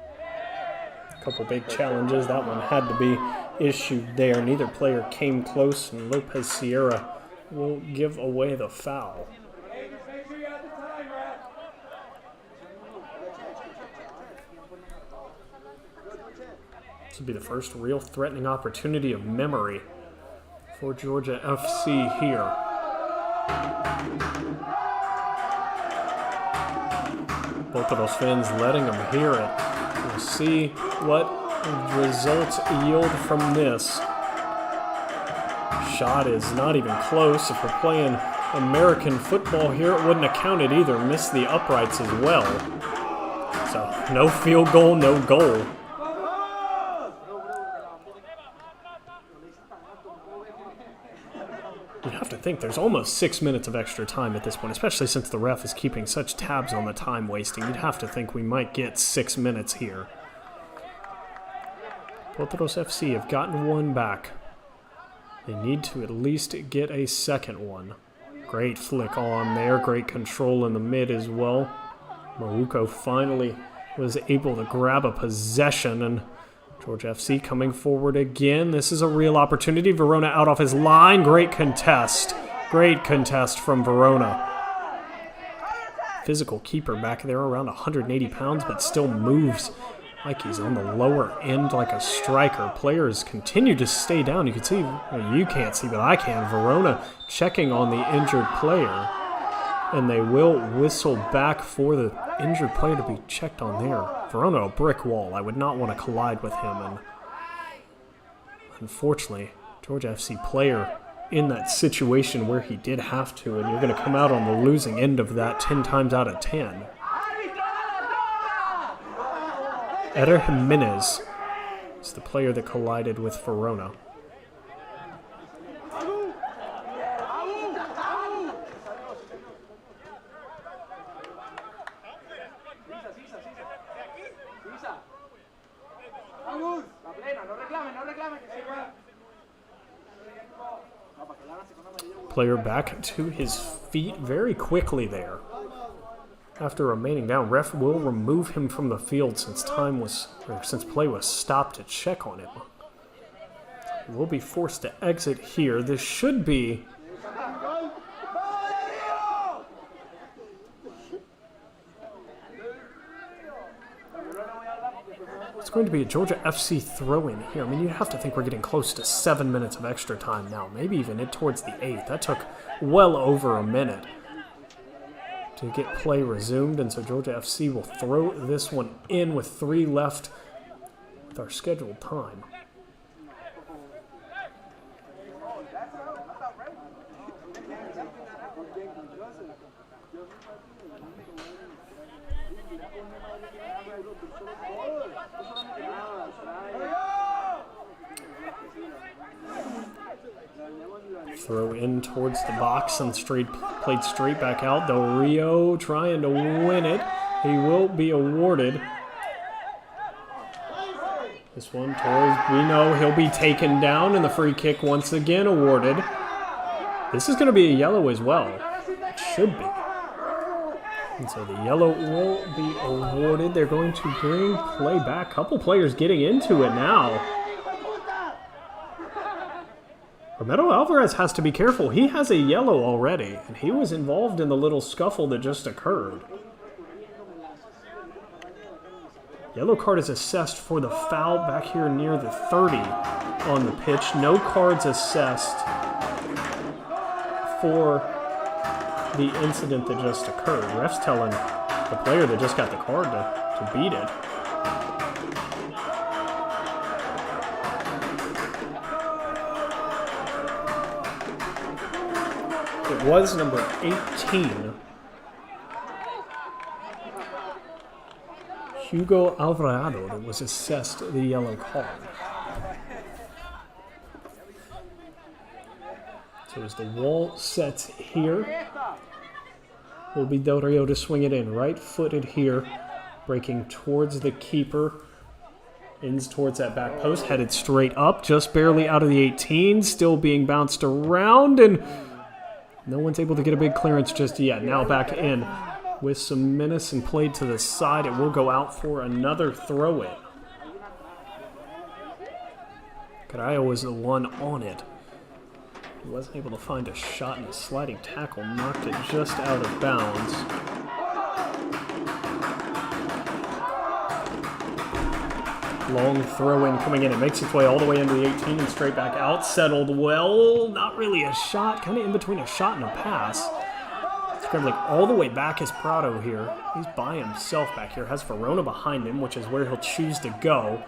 A couple big challenges. That one had to be issued there. Neither player came close, and Lopez Sierra will give away the foul. This will be the first real threatening opportunity of memory for Georgia FC here. Both of those fans letting them hear it. We'll see what results yield from this. Shot is not even close. If we're playing American football here, it wouldn't have counted either. Missed the uprights as well. So no field goal, no goal. You'd have to think there's almost 6 minutes of extra time at this point, especially since the ref is keeping such tabs on the time wasting. You'd have to think we might get 6 minutes here. Potros FC have gotten one back. They need to at least get a second one. Great flick on there, great control in the mid as well. Maruko finally was able to grab a possession, and Georgia FC coming forward again. This is a real opportunity. Verona out off his line. Great contest. Great contest from Verona. Physical keeper back there, around 180 pounds, but still moves like he's on the lower end like a striker. Players continue to stay down. You can see, well, you can't see, but I can. Verona checking on the injured player, and they will whistle back for the injured player to be checked on there. Verona, a brick wall. I would not want to collide with him, and unfortunately, Georgia FC player in that situation where he did have to, and you're going to come out on the losing end of that 10 times out of 10. Eder Jimenez is the player that collided with Verona. Player back to his feet very quickly there. After remaining down, ref will remove him from the field since play was stopped to check on him. He will be forced to exit here. This should be it's going to be a Georgia FC throw-in here. I mean, you have to think we're getting close to 7 minutes of extra time now, maybe even towards the 8th. That took well over a minute to get play resumed, and so Georgia FC will throw this one in with 3 left with our scheduled time. Throw in towards the box and played straight back out. Del Rio trying to win it. He will be awarded. This one towards Bino. He'll be taken down, and the free kick once again awarded. This is going to be a yellow as well. It should be. And so the yellow will be awarded. They're going to bring play back. Couple players getting into it now. Romero Alvarez has to be careful. He has a yellow already, and he was involved in the little scuffle that just occurred. Yellow card is assessed for the foul back here near the 30 on the pitch. No cards assessed for the incident that just occurred. Ref's telling the player that just got the card to beat it. It was number 18, Hugo Alvarado, that was assessed the yellow card. So as the wall sets here, will be Del Rio to swing it in. Right-footed here, breaking towards the keeper. Ends towards that back post, headed straight up, just barely out of the 18, still being bounced around, and no one's able to get a big clearance just yet. Now back in with some menace and played to the side. It will go out for another throw-in. Carrillo was the one on it. He wasn't able to find a shot, and a sliding tackle knocked it just out of bounds. Long throw-in coming in. It makes its way all the way into the 18 and straight back out. Settled well. Not really a shot. Kind of in between a shot and a pass. Scrambling all the way back is Prado here. He's by himself back here. Has Verona behind him, which is where he'll choose to go.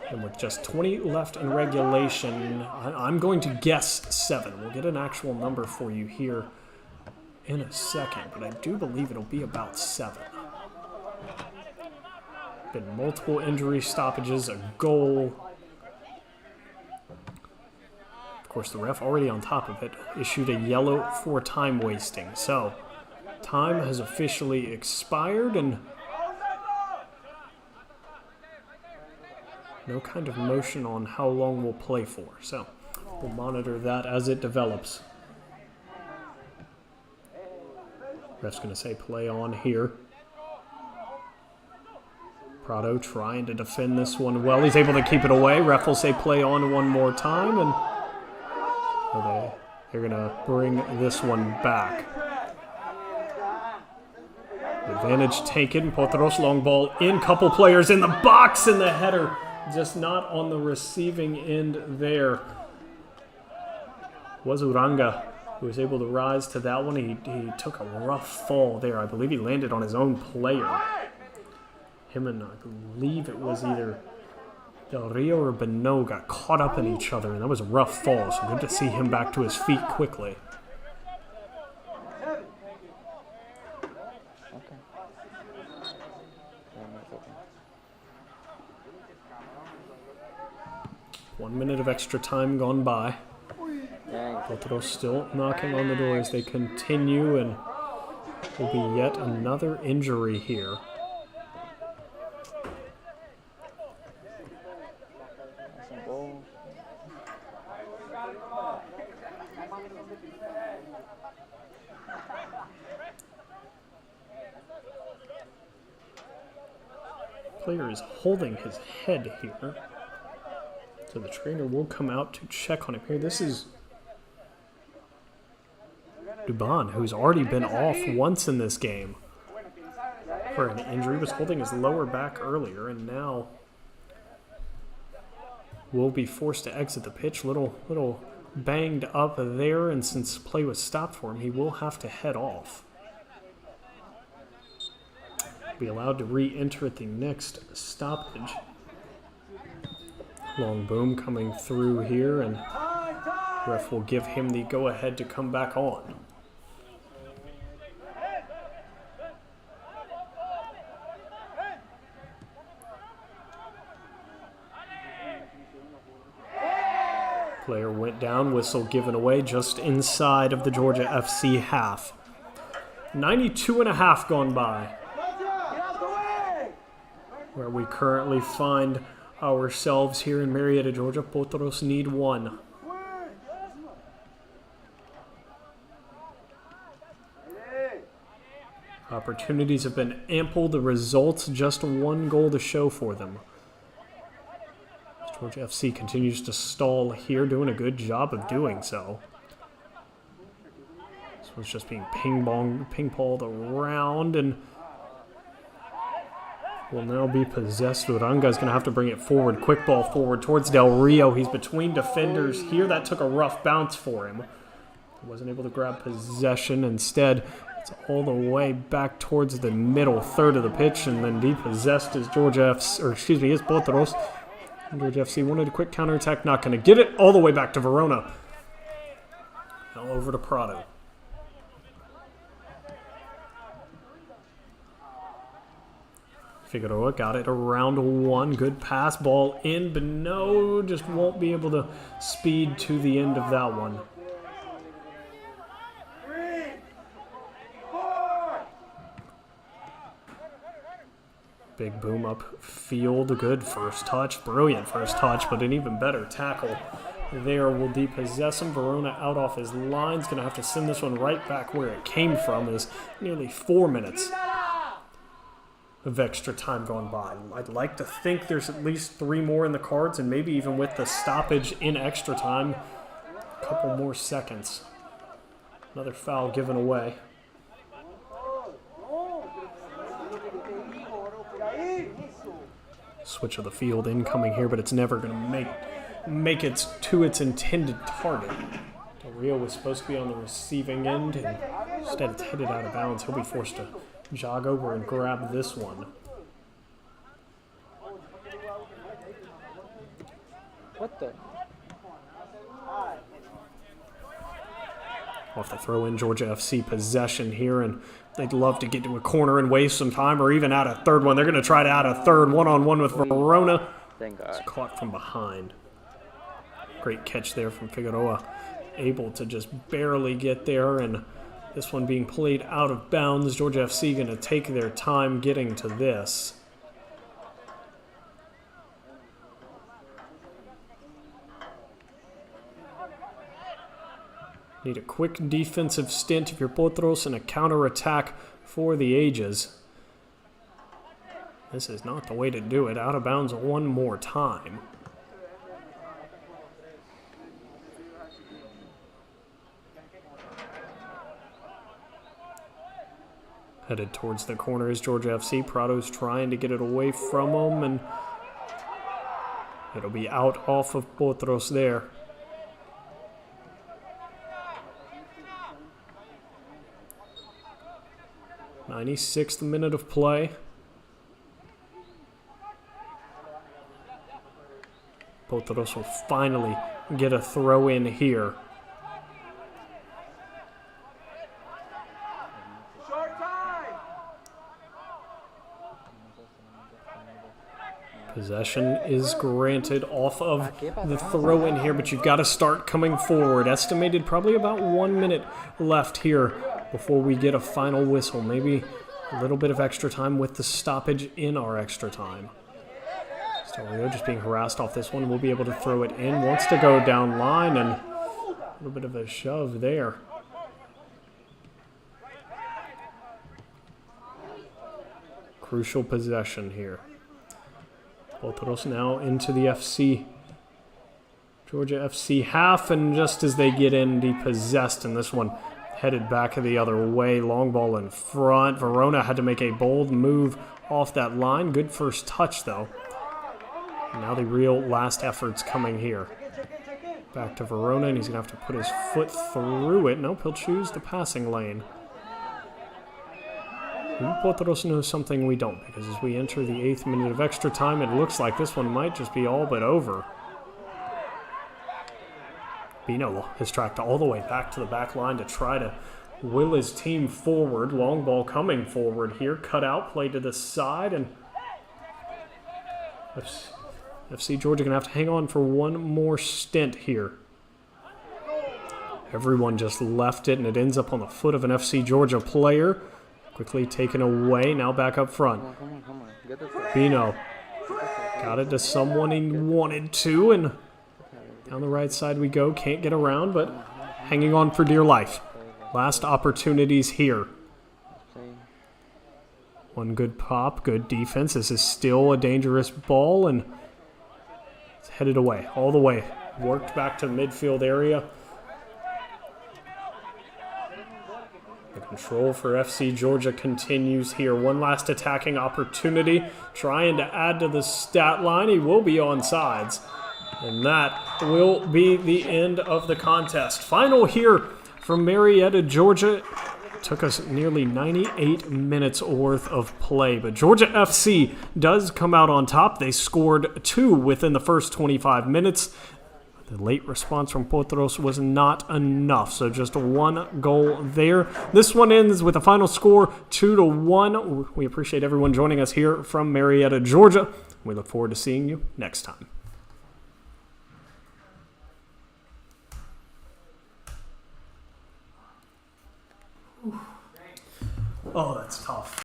And with just 20 left in regulation, I'm going to guess 7. We'll get an actual number for you here in a second, but I do believe it'll be about 7. Been multiple injury stoppages, a goal. Of course, the ref already on top of it issued a yellow for time wasting. So, time has officially expired, and no kind of motion on how long we'll play for. So, we'll monitor that as it develops. Ref's going to say play on here. Prado trying to defend this one well. He's able to keep it away. Ref will say play on one more time, and they're going to bring this one back. Advantage taken. Potros long ball in. Couple players in the box, and the header just not on the receiving end there. Was Uranga who was able to rise to that one. He took a rough fall there. I believe he landed on his own player. Him and I believe it was either Del Rio or Beno got caught up in each other, and that was a rough fall, so good to see him back to his feet quickly. Okay. 1 minute of extra time gone by. Potros still knocking on the door as they continue, and will be yet another injury here. Player is holding his head here, so the trainer will come out to check on him here. This is Duban, who's already been off once in this game for an injury. Was holding his lower back earlier, and now will be forced to exit the pitch. Little banged up there, and since play was stopped for him, he will have to head off. Be allowed to re-enter at the next stoppage. Long boom coming through here, and ref will give him the go-ahead to come back on. Player went down, whistle given away just inside of the Georgia FC half. 92.5 gone by, where we currently find ourselves here in Marietta, Georgia. Potros need one. Opportunities have been ample. The results, just one goal to show for them. Georgia FC continues to stall here, doing a good job of doing so. This one's just being ping-ponged around, and will now be possessed. Uranga's going to have to bring it forward. Quick ball forward towards Del Rio. He's between defenders here. That took a rough bounce for him. He wasn't able to grab possession. Instead, it's all the way back towards the middle third of the pitch, and then depossessed is Georgia FC, or excuse me, is Potros. Georgia FC wanted a quick counterattack, not going to get it. All the way back to Verona. Now over to Prado. Figueroa got it around one. Good pass, ball in, but no, just won't be able to speed to the end of that one. Big boom up field, good first touch, brilliant first touch, but an even better tackle there will depossess him. Verona out off his lines, going to have to send this one right back where it came from. Is nearly 4 minutes of extra time gone by. I'd like to think there's at least 3 more in the cards, and maybe even with the stoppage in extra time, a couple more seconds. Another foul given away. Switch of the field incoming here, but it's never going to make it to its intended target. Del Rio was supposed to be on the receiving end, and instead it's headed out of bounds. He'll be forced to jog over and grab this one. What the? Off the throw in, Georgia FC possession here, and they'd love to get to a corner and waste some time, or even add a third one. They're going to try to add a third one-on-one with Verona. Thank God. It's caught from behind. Great catch there from Figueroa. Able to just barely get there, and this one being played out of bounds. Georgia FC going to take their time getting to this. Need a quick defensive stint if you're Potros and a counter-attack for the ages. This is not the way to do it. Out of bounds one more time. Headed towards the corner is Georgia FC. Prado's trying to get it away from him, and it'll be out off of Potros there. '96th minute of play. Potros will finally get a throw in here. Possession is granted off of the throw in here, but you've got to start coming forward. Estimated probably about 1 minute left here before we get a final whistle. Maybe a little bit of extra time with the stoppage in our extra time. Stelio just being harassed off this one. We'll be able to throw it in. Wants to go down line, and a little bit of a shove there. Crucial possession here. Potros now into the FC. Georgia FC half, and just as they get in, depossessed, and this one headed back the other way. Long ball in front. Verona had to make a bold move off that line. Good first touch, though. And now the real last effort's coming here. Back to Verona, and he's going to have to put his foot through it. Nope, he'll choose the passing lane. Potros knows something we don't, because as we enter the 8th minute of extra time, it looks like this one might just be all but over. Bino has tracked all the way back to the back line to try to will his team forward. Long ball coming forward here. Cut out, play to the side, and FC Georgia going to have to hang on for one more stint here. Everyone just left it, and it ends up on the foot of an FC Georgia player. Quickly taken away, now back up front. Come on. Get this guy. Bino got it to someone he wanted to, and down the right side we go. Can't get around, but hanging on for dear life. Last opportunities here. One good pop, good defense. This is still a dangerous ball, and it's headed away, all the way. Worked back to the midfield area. The control for FC Georgia continues here. One last attacking opportunity. Trying to add to the stat line. He will be on sides. And that will be the end of the contest. Final here from Marietta, Georgia. Took us nearly 98 minutes worth of play. But Georgia FC does come out on top. They scored 2 within the first 25 minutes. The late response from Potros was not enough, so just 1 goal there. This one ends with a final score 2-1. We appreciate everyone joining us here from Marietta, Georgia. We look forward to seeing you next time. Oh, that's tough.